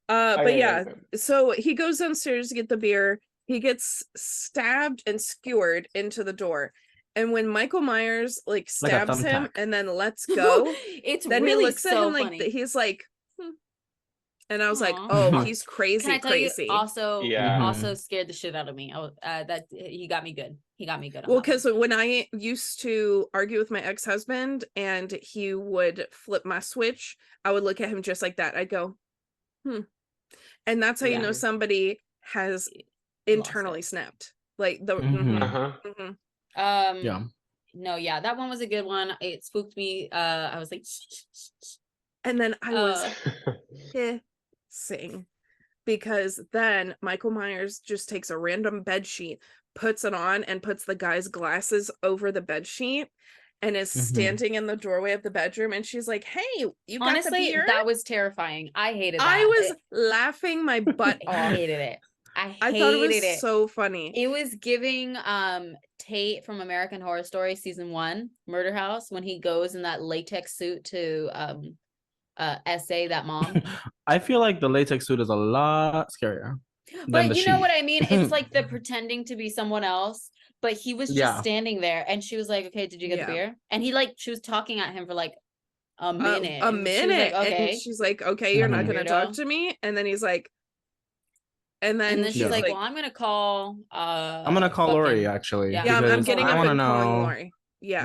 S2: But yeah, so he goes downstairs to get the beer. He gets stabbed and skewered into the door. And when Michael Myers like
S3: Like a
S2: stabs him
S3: thumbtack.
S2: and then lets go,
S1: It's
S2: then
S1: really
S2: he looks at
S1: so
S2: him like
S1: funny.
S2: he's like, and I was like,
S1: Aw.
S2: oh, he's
S1: Can
S2: crazy,
S1: I tell you
S2: crazy.
S1: also
S4: Yeah.
S1: also scared the shit out of me. I was that he got me good. He got me good on
S2: Well,
S1: that one.
S2: because when I used to argue with my ex-husband and he would flip my switch, I would look at him just like that. I'd go, and that's how you know
S1: Yeah.
S2: somebody has internally
S1: it.
S2: snapped. Like the
S4: Uh-huh.
S3: Yeah.
S1: No, yeah, that one was a good one. It spooked me. I was like,
S2: and then I was pissing because then Michael Myers just takes a random bed sheet, puts it on, and puts the guy's glasses over the bed sheet, and is standing in the doorway of the bedroom. And she's like, "Hey, you got
S1: honestly,
S2: the beer?"
S1: that was terrifying. I hated that.
S2: I was laughing my butt
S1: I
S2: off.
S1: hated it. I
S2: thought it was
S1: it.
S2: so funny.
S1: It was giving Tate from American Horror Story season 1, Murder House, when he goes in that latex suit to essay that mom.
S3: I feel like the latex suit is a lot scarier.
S1: But you know what I mean? It's like the pretending to be someone else, but he was just standing there and she was like, "Okay, did you get the beer?" And he like she was talking at him for like a minute.
S2: A minute.
S1: Like, okay.
S2: And she's like, "Okay, you're not gonna talk to me." And then he's like, and then
S1: she's like, "Well, I'm gonna call
S3: Lori actually.
S2: Yeah, I'm getting up and calling Lori. Yeah.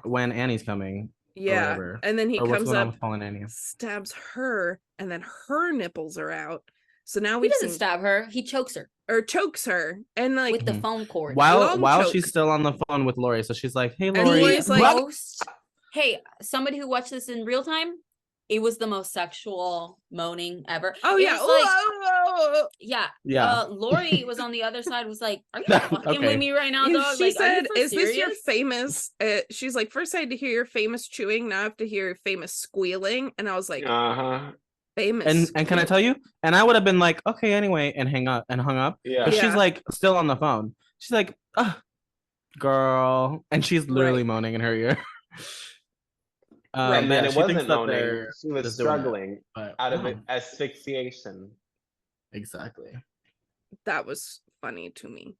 S3: When Annie's coming.
S2: Yeah. And then he comes up,
S3: Annie?
S2: stabs her, and then her nipples are out. So now
S1: he doesn't stab her, he chokes her.
S2: Or chokes her, and like
S1: with the phone cord.
S3: While she's still on the phone with Lori. So she's like, "Hey, Lori."
S2: Lori's like,
S1: hey, somebody who watched this in real time, it was the most sexual moaning ever.
S2: Oh, yeah.
S1: Lori was on the other side, was like, "Are you fucking with me right now, dog?"
S2: She
S1: like,
S2: said, "Is
S1: serious?
S2: This your famous?" She's like, "First I had to hear your famous chewing, now I have to hear your famous squealing." And I was like, famous.
S3: And can I tell you? And I would have been like, "Okay, anyway," and hung up.
S4: Yeah.
S3: But she's like still on the phone. She's like, girl. And she's literally moaning in her ear.
S4: And then it wasn't moaning. She was struggling out of asphyxiation.
S3: Exactly.
S2: That was funny to me.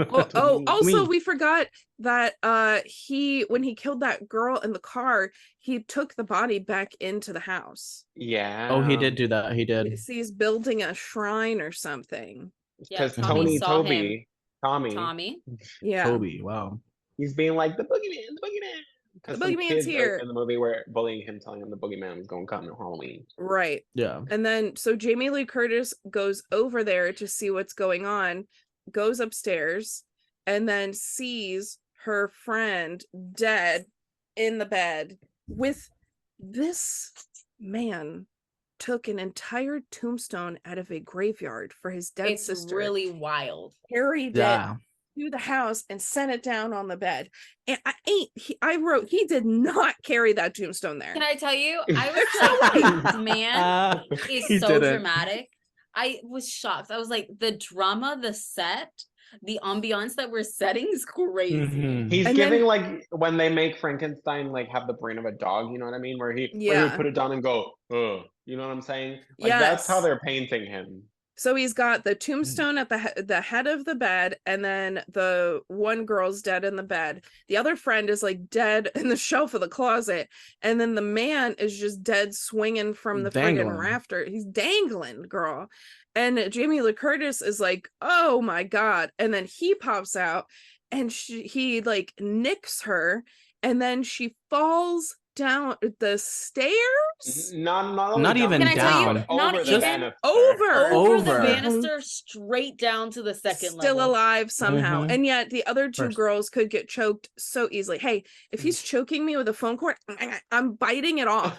S2: Also we forgot that when he killed that girl in the car, he took the body back into the house.
S4: Yeah.
S3: Oh, he did do that. He did.
S2: He's building a shrine or something.
S4: Because
S1: Tommy.
S2: Yeah.
S3: Toby, wow.
S4: He's being like, the boogeyman.
S2: The boogeyman's here.
S4: In the movie were bullying him, telling him the boogeyman was going to come on Halloween.
S2: Right.
S3: Yeah.
S2: And then so Jamie Lee Curtis goes over there to see what's going on, goes upstairs, and then sees her friend dead in the bed with this man took an entire tombstone out of a graveyard for his dead sister.
S1: It's really wild.
S2: Carried it to the house and sent it down on the bed. And I wrote, he did not carry that tombstone there.
S1: Can I tell you? I was like, man, is so dramatic. I was shocked. I was like, the drama, the set, the ambiance that we're setting is crazy.
S3: Mm-hmm.
S4: He's giving like when they make Frankenstein like have the brain of a dog, you know what I mean? Where he would put it down and go, oh, you know what I'm saying? Like that's how they're painting him.
S2: So he's got the tombstone at the head of the bed, and then the one girl's dead in the bed. The other friend is like dead in the shelf of the closet, and then the man is just dead swinging from the friggin' rafter. He's dangling, girl. And Jamie Lee Curtis is like, "Oh my god!" And then he pops out, and he like nicks her, and then she falls down the stairs.
S4: Not
S3: even down.
S4: Over
S1: the banister, straight down to the second level.
S2: Still alive somehow. And yet the other two girls could get choked so easily. Hey, if he's choking me with a phone cord, I'm biting it off.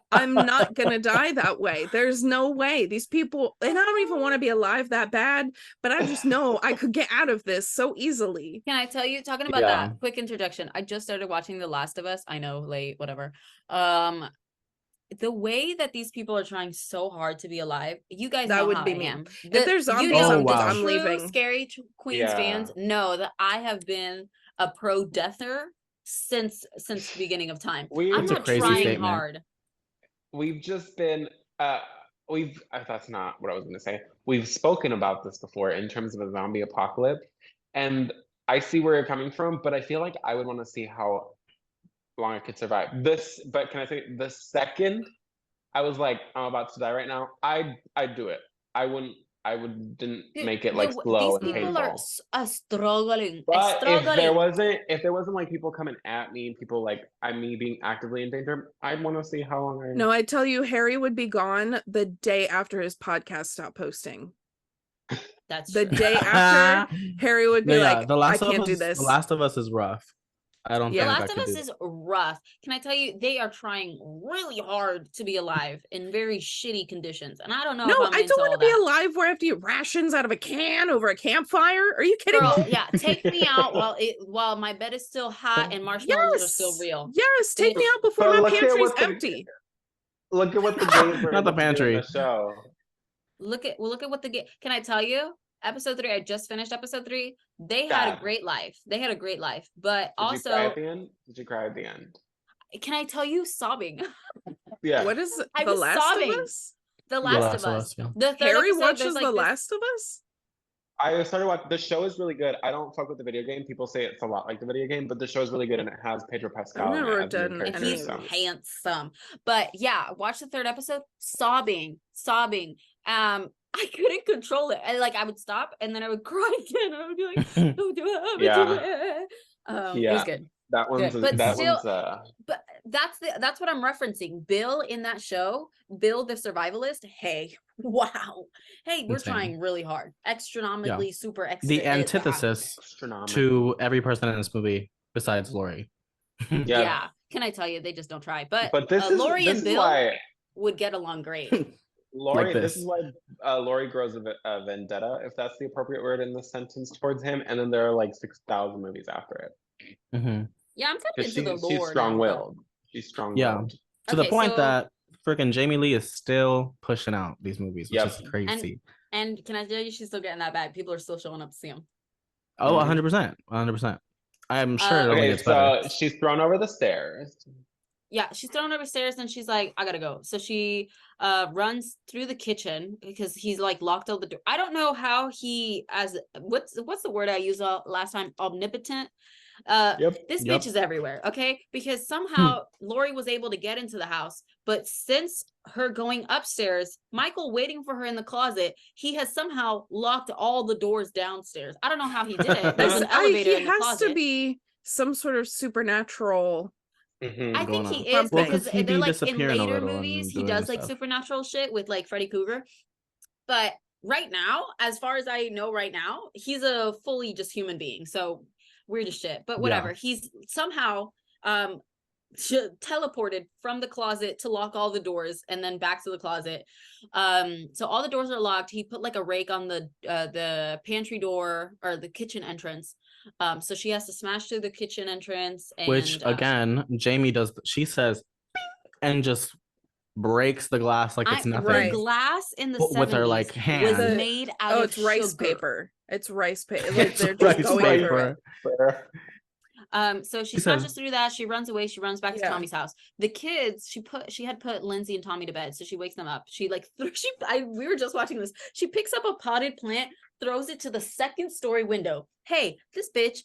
S2: I'm not gonna die that way. There's no way. These people, and I don't even want to be alive that bad, but I just know I could get out of this so easily.
S1: Can I tell you, talking about that, quick introduction, I just started watching The Last of Us. I know, late, whatever. The way that these people are trying so hard to be alive, you guys know how I am.
S2: If there's zombies, I'm leaving.
S1: Scary Queens fans know that I have been a pro deather since the beginning of time. I'm not trying hard.
S4: We've just been that's not what I was going to say. We've spoken about this before in terms of a zombie apocalypse, and I see where you're coming from, but I feel like I would want to see how long I could survive this. But can I say the second I was like, I'm about to die right now, I'd do it. Didn't make it like slow
S1: These
S4: and
S1: people
S4: painful.
S1: are struggling.
S4: But
S1: struggling.
S4: if there wasn't like people coming at me, people like me being actively in danger, I'd want to see how long I.
S2: No, I tell you, Harry would be gone the day after his podcast stopped posting.
S1: That's
S2: the
S1: true.
S2: day after. Harry would be like, I can't do this.
S3: The Last of Us is rough. I don't think
S1: The
S3: I
S1: Last of
S3: could
S1: Us
S3: do
S1: is rough. Can I tell you, they are trying really hard to be alive in very shitty conditions. And I don't know
S2: No,
S1: if I'm
S2: I don't want to be
S1: that.
S2: alive where I have to eat rations out of a can over a campfire. Are you kidding
S1: Girl,
S2: me?
S1: yeah, take me out while my bed is still hot and marshmallows are still real.
S2: Yes, take me out before
S4: But
S2: my
S4: look at
S2: pantry's
S4: what the-
S2: empty.
S4: Look at what the gays were
S3: Not the
S4: able to do in
S3: pantry.
S4: the show.
S1: Look at what the can I tell you? Episode 3, I just finished episode 3. They had a great life. But
S4: Did you cry
S1: also,
S4: at the end? Did you cry at the end?
S1: can I tell you, sobbing?
S4: Yeah.
S2: What is
S1: I
S2: The
S1: was
S2: Last
S1: sobbing.
S2: of Us?
S1: The Last of Us.
S3: Yeah.
S1: The third
S2: Harry
S1: episode,
S2: watches
S1: there's, like,
S2: The
S1: this-
S2: Last of Us?
S4: I started watching. The show is really good. I don't fuck with the video game. People say it's a lot like the video game, but the show is really good and it has Pedro Pascal.
S2: I've never
S4: in it as the main
S2: done
S4: character,
S1: and he's
S2: any-
S1: handsome. But yeah, watch the third episode, sobbing. I couldn't control it. I would stop and then I would cry again. I would be like, "Don't do it,
S4: Yeah.
S1: do it." It
S4: Yeah.
S1: was good.
S4: That one's
S1: Good. But
S4: that
S1: still-
S4: one's
S1: But that's what I'm referencing. Bill in that show, Bill the survivalist. Hey, wow. Hey, we're
S3: Insane.
S1: trying really hard. Astronomically super extra.
S3: The antithesis
S4: astronomical.
S3: to every person in this movie besides Lori.
S1: Yeah. Can I tell you, they just don't try. But
S4: this is
S1: Lori
S4: this
S1: and
S4: is
S1: Bill
S4: why
S1: would get along great.
S4: Lori.
S3: Like
S4: this
S3: this.
S4: is why Lori grows a vendetta, if that's the appropriate word in this sentence, towards him, and then there are like 6,000 movies after it.
S3: Mm-hmm.
S1: Yeah, I'm kind of
S4: Because
S1: into the lore.
S4: she's
S1: now,
S4: strong-willed. She's strong-willed.
S3: Yeah. To the
S1: Okay,
S3: point
S1: so-
S3: that freaking Jamie Lee is still pushing out these movies, which
S4: Yep.
S3: is crazy.
S1: And can I tell you, she's still getting that bag. People are still showing up to see him.
S3: Oh,
S4: Mhm.
S3: 100%. 100%. I'm sure it only
S4: Okay,
S3: gets better.
S4: so she's thrown over the stairs.
S1: Yeah, she's thrown upstairs and she's like, I gotta go. So she runs through the kitchen because he's like locked all the door. I don't know how he what's the word I used last time? Omnipotent. This
S3: Yep.
S1: bitch is everywhere, okay? Because somehow Lori was able to get into the house, but since her going upstairs, Michael waiting for her in the closet, he has somehow locked all the doors downstairs. I don't know how he did it. There's an elevator
S2: He
S1: in the
S2: has
S1: closet.
S2: to be some sort of supernatural.
S4: Mhm.
S1: I think
S3: going
S1: he
S3: on.
S1: is
S2: Well,
S1: because
S3: 'cause he
S1: they're
S3: be
S1: like in
S3: disappearing a
S1: later
S3: little and
S1: movies, he
S3: doing
S1: does like
S3: stuff.
S1: supernatural shit with like Freddy Krueger. But right now, as far as I know right now, he's a fully just human being. So weird as shit. But whatever. He's somehow teleported from the closet to lock all the doors and then back to the closet. So all the doors are locked. He put like a rake on the pantry door or the kitchen entrance. So she has to smash through the kitchen entrance and
S3: Which again, Jamie does. She says, and just breaks the glass like it's nothing.
S2: Right.
S1: The glass in the 70s
S3: With her, like,
S1: was
S3: hand.
S1: made out of
S2: It's rice
S1: sugar.
S2: paper. It's rice paper. Like
S3: It's
S2: they're just
S3: rice
S2: going through it.
S3: paper.
S1: So she
S3: She says-
S1: smashes through that. She runs away. She runs back to
S2: Yeah.
S1: Tommy's house. The kids, she had put Lindsay and Tommy to bed, so she wakes them up. She like we were just watching this. She picks up a potted plant, throws it to the second story window. Hey, this bitch.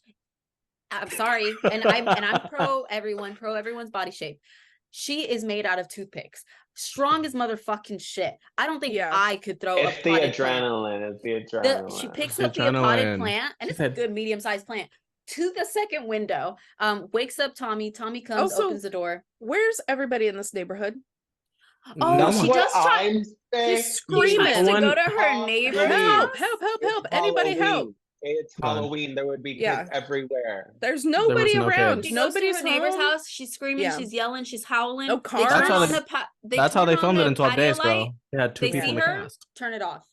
S1: I'm sorry, and I'm pro everyone's body shape. She is made out of toothpicks. Strong as motherfucking shit. I don't think
S2: Yeah.
S1: I could throw
S4: It's
S1: a
S4: the
S1: potted plant.
S4: adrenaline. It's the adrenaline.
S1: She picks
S3: The
S1: up the potted
S3: adrenaline.
S1: plant, and
S3: She
S1: it's
S3: said-
S1: a good medium-sized plant, to the second window. Wakes up Tommy. Tommy comes,
S2: Also,
S1: opens the door.
S2: Where's everybody in this neighborhood?
S1: Oh,
S3: No
S1: she
S3: one-
S1: does try.
S4: I'm saying.
S2: She's
S1: She tries
S2: screaming.
S1: to
S3: One-
S1: go to her
S4: Halloween.
S1: neighbor's
S2: Help!
S1: house.
S2: Help!
S4: It's
S2: Anybody help!
S4: Halloween. It's
S3: God.
S4: Halloween. There would be kids
S2: Yeah.
S4: everywhere.
S2: There's nobody
S3: no
S2: around.
S3: kids.
S1: She goes to
S2: Nobody's
S1: her neighbor's
S2: home.
S1: house. She's screaming.
S2: Yeah.
S1: She's yelling. She's howling.
S2: No
S1: They
S2: cars.
S1: turn
S3: That's how
S1: on
S3: they-
S1: the
S3: That's how they
S1: turn on
S3: filmed it
S1: the
S3: in 12
S1: patio
S3: days,
S1: light.
S3: girl. They had two
S1: They
S3: people
S1: see
S3: in the
S1: her.
S3: cast.
S1: Turn it off.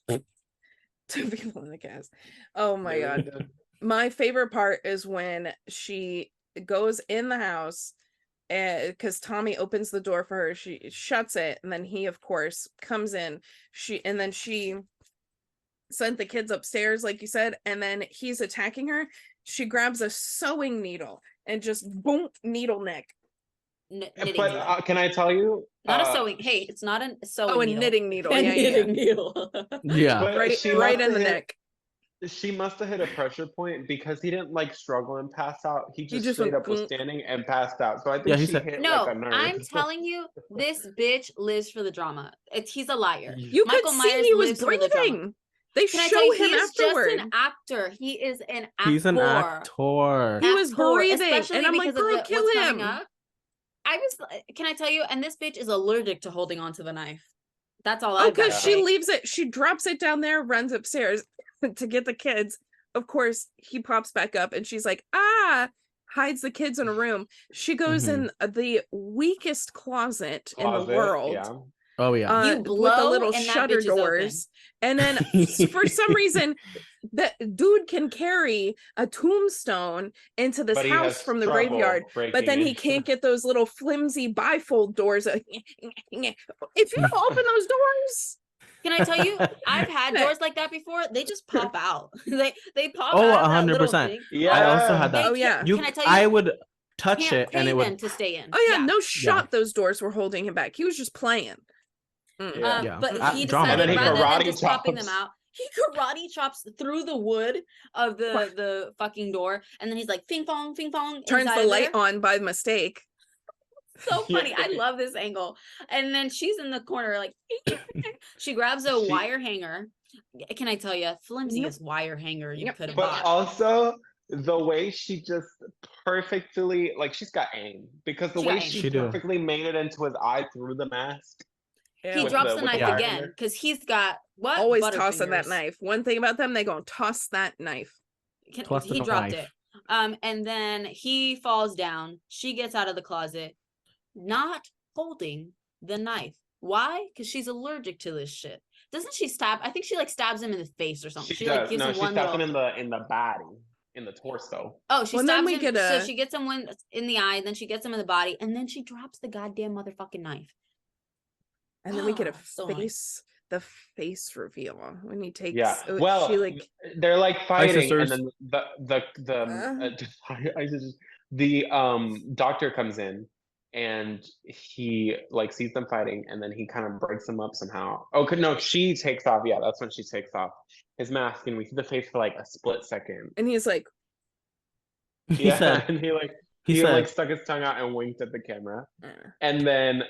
S2: 2 people in the cast. Oh my
S4: They
S2: god.
S4: did.
S2: My favorite part is when she goes in the house because Tommy opens the door for her. She shuts it, and then he of course comes in. She sent the kids upstairs like you said, and then he's attacking her. She grabs a sewing needle and just boom, needle neck.
S1: Knitting
S4: But
S1: needle.
S4: can I tell you?
S1: Not a sewing. Hey, it's not a sewing.
S2: Oh, a
S1: needle.
S2: knitting needle.
S1: A
S2: Yeah, yeah,
S1: knitting needle.
S3: Yeah.
S4: But
S2: Right,
S4: she
S2: right
S4: must
S2: in the
S4: have hit-
S2: neck.
S4: She must have hit a pressure point because he didn't like struggle and pass out. He just
S2: just went
S4: straight up was
S2: gunk.
S4: standing and passed out. So I think
S3: Yeah, he
S4: she
S3: said-
S4: hit like
S1: No,
S4: a nerve.
S1: I'm telling you, this bitch lives for the drama. He's a liar.
S2: You
S1: Michael
S2: could see
S1: Myers
S2: he was
S1: lives for the drama.
S2: breathing. They
S1: Can I
S2: show
S1: tell you,
S2: him
S1: he is
S2: afterward.
S1: just an actor. He is an actor.
S3: He's an actor.
S2: He was breathing,
S1: especially
S2: and I'm like,
S1: because of
S2: girl, kill
S1: what's coming
S2: him.
S1: up. I was, can I tell you? And this bitch is allergic to holding onto the knife. That's all.
S2: Oh, because she leaves it. She drops it down there, runs upstairs to get the kids. Of course, he pops back up, and she's like, hides the kids in a room. She goes in the weakest closet in the world.
S4: Yeah.
S3: Oh yeah.
S1: You
S2: With the
S1: blow
S2: little
S1: and that
S2: shutter
S1: bitch is open.
S2: doors. And then for some reason, that dude can carry a tombstone into this
S4: But he
S2: house
S4: has
S2: from the
S4: trouble
S2: graveyard, but
S4: breaking
S2: then he
S4: it.
S2: can't get those little flimsy bifold doors. If you don't open those doors,
S1: Can I tell you? I've had doors like that before. They just pop out. they pop
S3: Oh,
S1: out. of that little
S3: 100%.
S1: thing.
S4: Yeah.
S3: I also had
S1: They
S3: that.
S2: Oh, yeah.
S3: You,
S1: Can I tell you?
S3: I would touch
S1: Can't
S3: it and
S1: pay
S3: it
S1: them
S3: would.
S1: to stay in.
S2: oh yeah, no shot. Those doors were holding him back. He was just playing.
S4: Yeah.
S3: Yeah.
S1: But he
S3: Drama.
S1: decided
S4: And then he
S1: rather than
S4: karate
S1: just popping them
S4: chops.
S1: out, he karate chops through the wood of the fucking door, and then he's like, "Ping pong, ping pong."
S2: Turns
S1: inside
S2: the
S1: of
S2: light
S1: there.
S2: on by mistake.
S1: So funny. I
S4: Yeah.
S1: love this angle. And then she's in the corner, like she grabs a wire hanger. Can I tell you, flimsiest wire hanger you could have
S4: But
S1: bought.
S4: also the way she just perfectly, like, she's got aim because the
S1: She
S4: way
S1: got aim.
S4: she
S3: She do.
S4: perfectly made it into his eye through the mask.
S1: He
S4: with
S1: drops
S4: the-
S1: the
S4: with the
S1: knife
S4: wire
S1: again
S4: hanger.
S1: because he's got what?
S2: Always tossing that
S1: Butterfingers.
S2: knife. One thing about them, they gonna toss that knife.
S3: Toss
S1: He
S3: the
S1: dropped
S3: knife.
S1: it. And then he falls down. She gets out of the closet, not holding the knife. Why? Because she's allergic to this shit. Doesn't she stab? I think she like stabs him in the face or something.
S4: She
S1: like
S4: does.
S1: gives
S4: No,
S1: him
S4: she
S1: one
S4: stabs
S1: little.
S4: him in the body, in the torso.
S1: Oh, she
S2: Well, then
S1: stabs
S2: we
S1: him.
S2: get
S1: So
S2: a-
S1: she gets him one in the eye, then she gets him in the body, and then she drops the goddamn motherfucking knife.
S2: And then we get a
S1: So annoying.
S2: the face reveal when he takes.
S4: Yeah. Well,
S2: she like
S4: they're like fighting, and
S3: sisters.
S4: then the doctor comes in, and he like sees them fighting, and then he kind of breaks them up somehow. Oh, no, she takes off. Yeah, that's when she takes off his mask, and we see the face for like a split second.
S2: and he's like,
S3: He
S4: Yeah,
S3: said.
S4: and
S3: He
S4: he
S3: said.
S4: like stuck his tongue out and winked at the camera, and then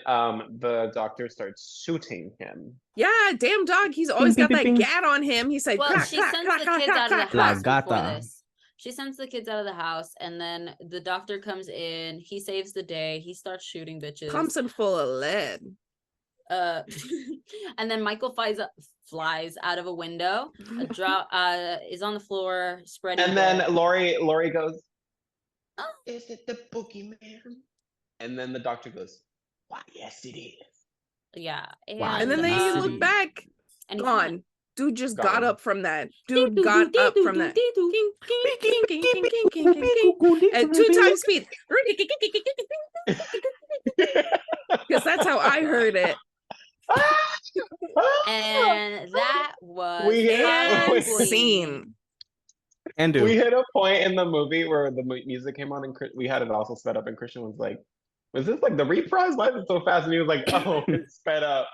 S4: the doctor starts shooting him.
S2: yeah, damn dog. He's always
S3: Bing,
S2: got
S3: bing,
S2: that
S3: bing, bing.
S2: gat on him. He's like,
S1: Well,
S2: clack,
S1: she
S2: clack,
S1: sends
S2: clack,
S1: the
S2: clack,
S1: kids
S2: clack,
S1: out of the
S2: clack,
S3: La
S1: house before
S3: gata.
S1: this. She sends the kids out of the house, and then the doctor comes in. He saves the day. He starts shooting bitches.
S2: Thompson full of lead.
S1: And then Michael flies out of a window, is on the floor spreading.
S4: And then Lori goes,
S1: Oh.
S4: "Is it the boogeyman?" And then the doctor goes, "Why, yes, it is."
S1: Yeah.
S3: Wow.
S2: And then they
S3: City.
S2: look back,
S1: and he's
S2: gone. Dude just
S4: Gone.
S2: got up from that. Dude got up from that. At 2 times speed. Because that's how I heard it.
S1: And that was
S4: We hit-
S2: And
S1: probably-
S2: scene.
S3: And
S4: We
S3: do.
S4: hit a point in the movie where the music came on, and we had it also sped up, and Christian was like, "Was this like the reprise? Why is it so fast?" And he was like, "Oh, it's sped up."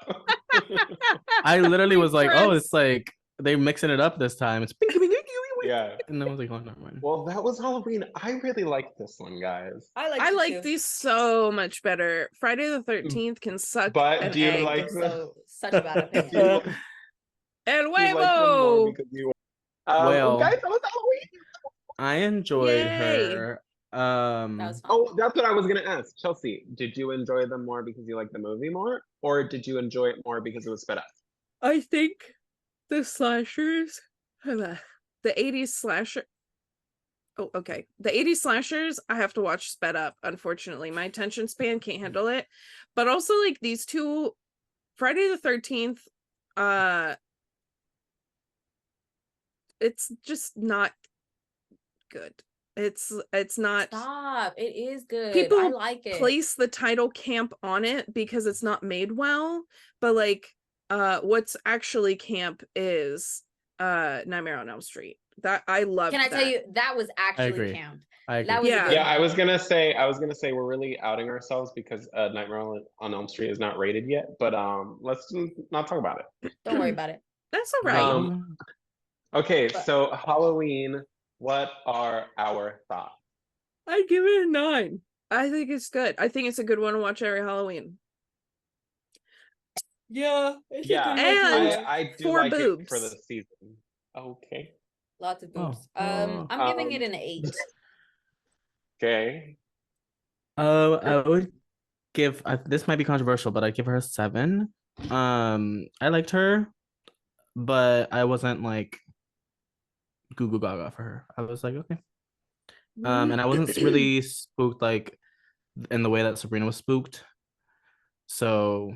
S3: I literally was like, oh,
S2: Refresh.
S3: it's like they mixing it up this time. It's bing, bing, bing, bing, bing.
S4: Yeah.
S3: And then I was like, oh, never mind.
S4: Well, that was Halloween. I really liked this one, guys.
S2: I like these so much better. Friday the 13th can suck
S4: But
S2: an
S4: do you
S2: egg.
S4: like
S1: So such a bad
S4: Do you,
S1: opinion.
S2: El
S4: you like them more
S2: huevo!
S4: because you
S3: Well,
S4: guys, that was Halloween.
S3: I enjoyed
S2: Yay.
S3: her.
S1: That was fun.
S4: Oh, that's what I was gonna ask. Chelsea, did you enjoy them more because you liked the movie more, or did you enjoy it more because it was sped up?
S2: I think the slashers, the 80s slasher. Oh, okay. The 80s slashers, I have to watch sped up. Unfortunately, my attention span can't handle it. But also, like these two, Friday the 13th, it's just not good. It's not.
S1: Stop. It is good.
S2: People
S1: I like it.
S2: place the title camp on it because it's not made well, but like what's actually camp is Nightmare on Elm Street. That I love.
S1: Can I tell you that was actually
S3: agree.
S1: camp.
S3: I agree.
S1: That was a
S2: Yeah.
S1: good
S4: Yeah, I was
S1: one.
S4: gonna say we're really outing ourselves because Nightmare on Elm Street is not rated yet. But let's not talk about it.
S1: Don't worry about it.
S2: That's all right.
S4: Okay,
S1: But-
S4: so Halloween, what are our thoughts?
S2: I'd give it a 9. I think it's good. I think it's a good one to watch every Halloween.
S1: Yeah,
S4: Yeah,
S2: And
S4: I do
S2: 4
S4: like
S2: boobs.
S4: it for the season. Okay.
S1: lots of boobs.
S3: Oh.
S1: I'm giving it an 8.
S4: Okay.
S3: I would give this might be controversial, but I'd give her a 7. I liked her, but I wasn't like goo goo gaga for her. I was like, okay. And I wasn't really spooked like in the way that Sabrina was spooked. So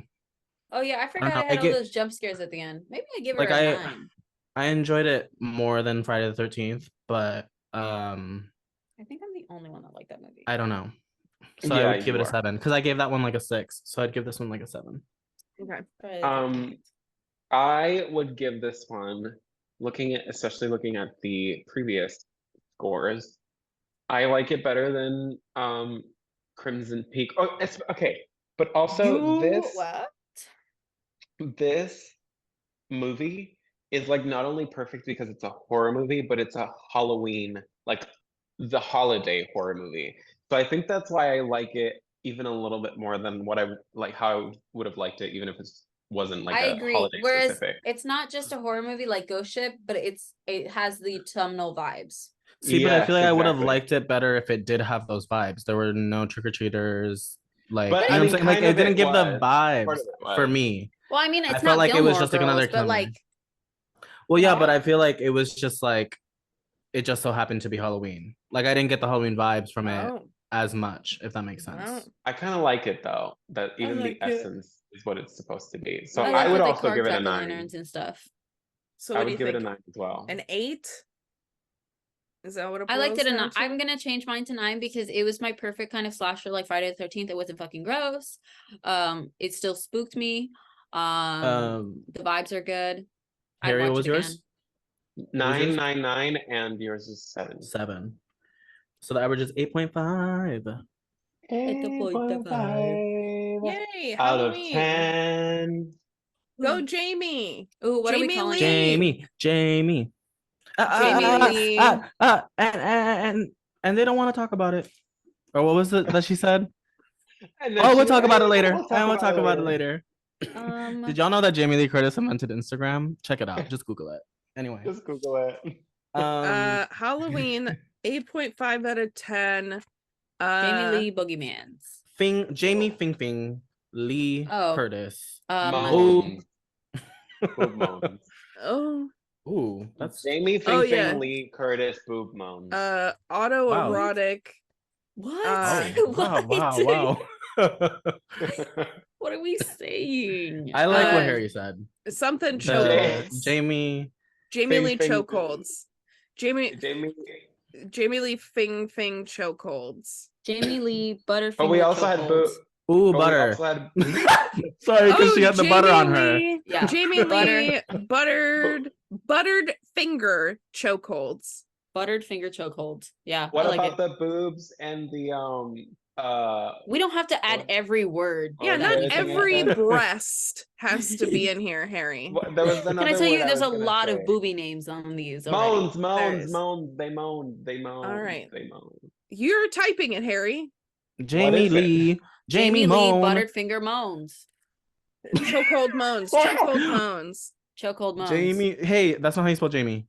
S1: Oh yeah, I forgot
S3: know,
S1: I had
S3: I
S1: all
S3: get-
S1: those jump scares at the end. Maybe I give her
S3: like
S1: a 9.
S3: I enjoyed it more than Friday the 13th, but
S1: I think I'm the only one that liked that movie.
S3: I don't know. So
S4: Yeah,
S3: I would give
S4: you
S3: it a
S4: are.
S3: 7 because I gave that one like a 6. So I'd give this one like a 7.
S2: Okay.
S1: Friday the 13th.
S4: I would give this one, especially looking at the previous scores, I like it better than Crimson Peak. Oh, it's okay. But also
S1: What?
S4: this movie is like not only perfect because it's a horror movie, but it's a Halloween, like the holiday horror movie. So I think that's why I like it even a little bit more than what I like how I would have liked it, even if it wasn't like
S1: I
S4: a
S1: agree.
S4: holiday
S1: Whereas
S4: specific.
S1: it's not just a horror movie like Ghost Ship, but it has the autumnal vibes.
S3: See, but I feel like I would have
S4: exactly.
S3: liked it better if it did have those vibes. There were no trick-or-treaters. Like,
S4: But
S3: you know
S4: I
S3: what I'm
S4: mean,
S3: saying? Like,
S4: kind
S3: it
S4: of
S3: didn't
S4: it
S3: give the
S4: was. Part
S3: vibes
S4: of it
S3: for
S4: was.
S3: me.
S1: Well, I mean, it's
S3: I
S1: not
S3: felt like it
S1: Gilmore
S3: was just like
S1: Girls,
S3: another
S1: but like,
S3: Well, yeah,
S1: What?
S3: but I feel like it was just like it just so happened to be Halloween. Like, I didn't get the Halloween vibes from it
S2: Oh.
S3: as much, if that makes
S2: Oh.
S3: sense.
S4: I kind of like it though, that even
S1: like
S4: the
S1: it.
S4: essence is what it's supposed to be. So
S1: I
S4: I
S1: like
S4: would
S1: with the
S4: also give it a
S1: jack o'
S4: 9.
S1: lanterns and stuff.
S2: So
S4: I
S2: what do
S4: would
S2: you
S4: give it a
S2: think?
S4: 9 as well.
S2: An 8? Is that what it
S1: I liked it
S2: boils
S1: enough.
S2: down to?
S1: I'm gonna change mine to 9 because it was my perfect kind of slasher like Friday the 13th. It wasn't fucking gross. It still spooked me. The vibes are good. I'd
S3: Harry, what
S1: watch
S3: was
S1: it again.
S3: yours? was yours?
S4: 999 and yours is 7.
S3: 7. So the average is 8.5.
S4: 8.5
S2: Yay!
S4: out of
S2: Halloween.
S4: 10.
S2: Go Jamie.
S1: Ooh, what are we
S2: Jamie
S1: calling
S2: Lee.
S1: it?
S3: Jamie.
S2: Jamie Lee.
S3: And they don't want to talk about it. Or what was it that she said?
S4: And then
S3: Oh, we'll
S4: she-
S3: talk about it later.
S4: We'll
S3: And we'll talk about it later. Did y'all know that Jamie Lee Curtis invented Instagram? Check it out. Just Google it. Anyway.
S4: Just Google it.
S2: Halloween 8.5 out of 10.
S1: Jamie Lee Boogeymans.
S3: Jamie Fing Lee
S1: Oh.
S3: Curtis.
S4: Moans. Boob moans.
S2: Oh.
S3: Ooh, that's
S4: Jamie Fing
S2: Oh,
S4: Fing
S2: yeah.
S4: Lee Curtis boob moans.
S2: Autoerotic.
S1: What?
S3: wow.
S1: What are we saying?
S3: I like what
S2: Uh,
S3: Harry said.
S2: Something
S3: The
S2: chokeholds.
S3: Jamie
S2: Jamie Lee
S4: Fing-
S2: chokeholds. Jamie Lee Fing chokeholds.
S1: Jamie Lee Butterfinger.
S4: But we also had
S1: chokeholds.
S3: Ooh,
S4: but we
S3: butter.
S4: also had
S3: Sorry, because she had the butter on her.
S2: Lee,
S1: Yeah.
S2: Jamie Lee
S1: Butter.
S2: buttered finger chokeholds.
S1: Buttered finger chokeholds. Yeah.
S4: What
S1: I like
S4: about
S1: it.
S4: the boobs and the
S1: We don't have to add
S4: What?
S1: every word.
S4: What
S2: Yeah,
S4: was
S2: not
S4: the other thing I
S2: every
S4: said?
S2: breast has to be in here, Harry.
S4: There was
S1: Can
S4: another
S1: I tell you
S4: word
S1: there's a
S4: was gonna
S1: lot of
S4: say.
S1: booby names on these already.
S4: Moans,
S2: There's-
S4: they moan.
S2: All right.
S4: They moan.
S2: You're typing it, Harry.
S3: Jamie
S4: is it?
S3: Lee. Jamie
S1: Lee
S3: Moan.
S1: Buttered Finger Moans.
S2: Chokehold moans. Chokehold moans.
S1: Chokehold Moans.
S3: Jamie. Hey, that's not how you spell Jamie.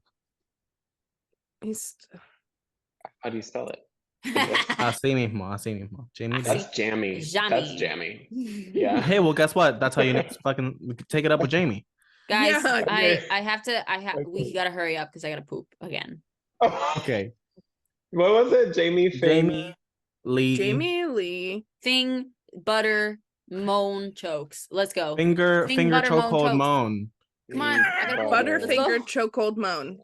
S2: He's
S4: How do you spell it?
S3: Así mismo. Jamie Lee.
S4: That's jammy.
S1: Jammy.
S4: That's jammy. Yeah.
S3: Hey, well, guess what? That's how you fucking take it up with Jamie.
S1: Guys,
S2: Yeah.
S1: we
S4: Okay.
S1: gotta hurry up because I gotta poop again.
S3: Okay.
S4: What was it? Jamie Fing?
S3: Jamie Lee.
S2: Jamie Lee.
S1: Thing, butter, moan, chokes. Let's go.
S3: Finger
S1: butter, moan,
S3: chokehold
S1: chokes.
S3: moan.
S1: Come on, I gotta poop.
S4: Butter.
S1: Let's go.
S2: Butterfinger chokehold moan.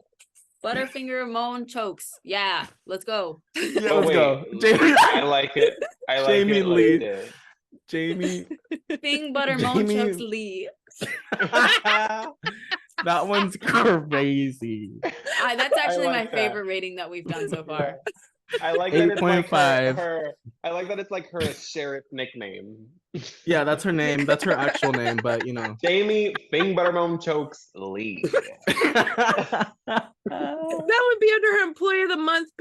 S1: Butterfinger, moan, chokes. Yeah, let's go.
S3: Yeah,
S4: Oh,
S3: let's
S4: wait.
S3: go. Jamie,
S4: I like it. I like
S3: Jamie
S4: it like
S3: Lee.
S4: you did.
S3: Jamie.
S1: Thing, butter, moan,
S3: Jamie-
S1: chokes, Lee.
S3: That one's crazy.
S1: That's actually
S4: like
S1: my
S4: that.
S1: favorite rating that we've done so far.
S4: I like that it's like
S3: 8.5.
S4: her. I like that it's like her sheriff nickname.
S3: Yeah, that's her name. That's her actual name, but you know.
S4: Jamie Fing Buttermone Chokes Lee.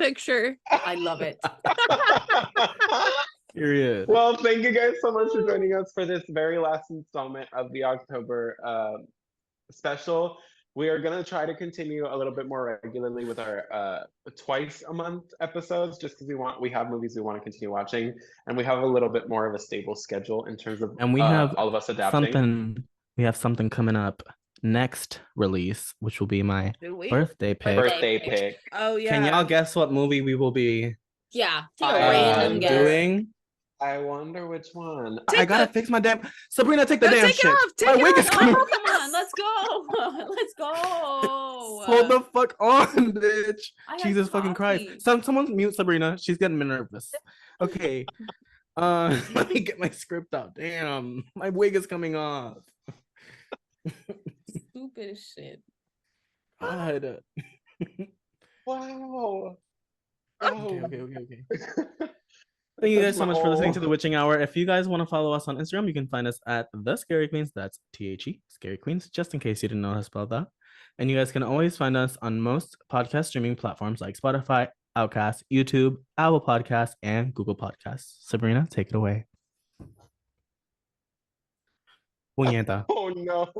S2: picture.
S1: I love it.
S3: Period.
S4: Well, thank you guys so much for joining us for this very last installment of the October special. We are going to try to continue a little bit more regularly with our twice a month episodes, just because we have movies we want to continue watching, and we have a little bit more of a stable schedule in terms of
S3: And we have
S4: all of us adapting.
S3: We have something coming up next release, which will be my birthday pick.
S4: Birthday pick.
S2: Oh yeah.
S3: Can y'all guess what movie we will be
S1: Yeah, take a random guess.
S3: doing?
S4: I wonder which one.
S3: I gotta fix my damn. Sabrina, take the damn
S2: take
S3: shit.
S2: it off. Take
S3: My
S2: it
S3: wig
S2: off.
S3: is coming.
S1: Oh, come on, let's go. Let's go.
S3: Hold the fuck on, bitch.
S1: I have
S3: Jesus fucking Christ.
S1: coffee.
S3: Someone mute Sabrina. She's getting me nervous. Okay. Let me get my script out. Damn, my wig is coming off.
S1: Stupid as shit.
S3: God.
S4: Wow.
S3: Okay. Thank you guys so much for listening to The Witching Hour. If you guys want to follow us on Instagram, you can find us at The Scary Queens. That's THE, Scary Queens, just in case you didn't know how to spell that. And you guys can always find us on most podcast streaming platforms like Spotify, Outcast, YouTube, Apple Podcasts, and Google Podcasts. Sabrina, take it away. Puñeta.
S4: Oh no.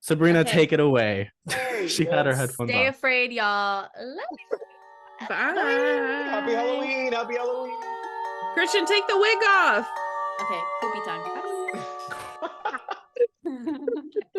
S3: Sabrina,
S1: Okay.
S3: take it away.
S4: Hey,
S3: She had her headphones
S1: Stay
S3: on.
S1: afraid, y'all. Love you.
S2: Bye.
S4: Happy Halloween. Happy Halloween.
S2: Christian, take the wig off.
S1: Okay, poopy time.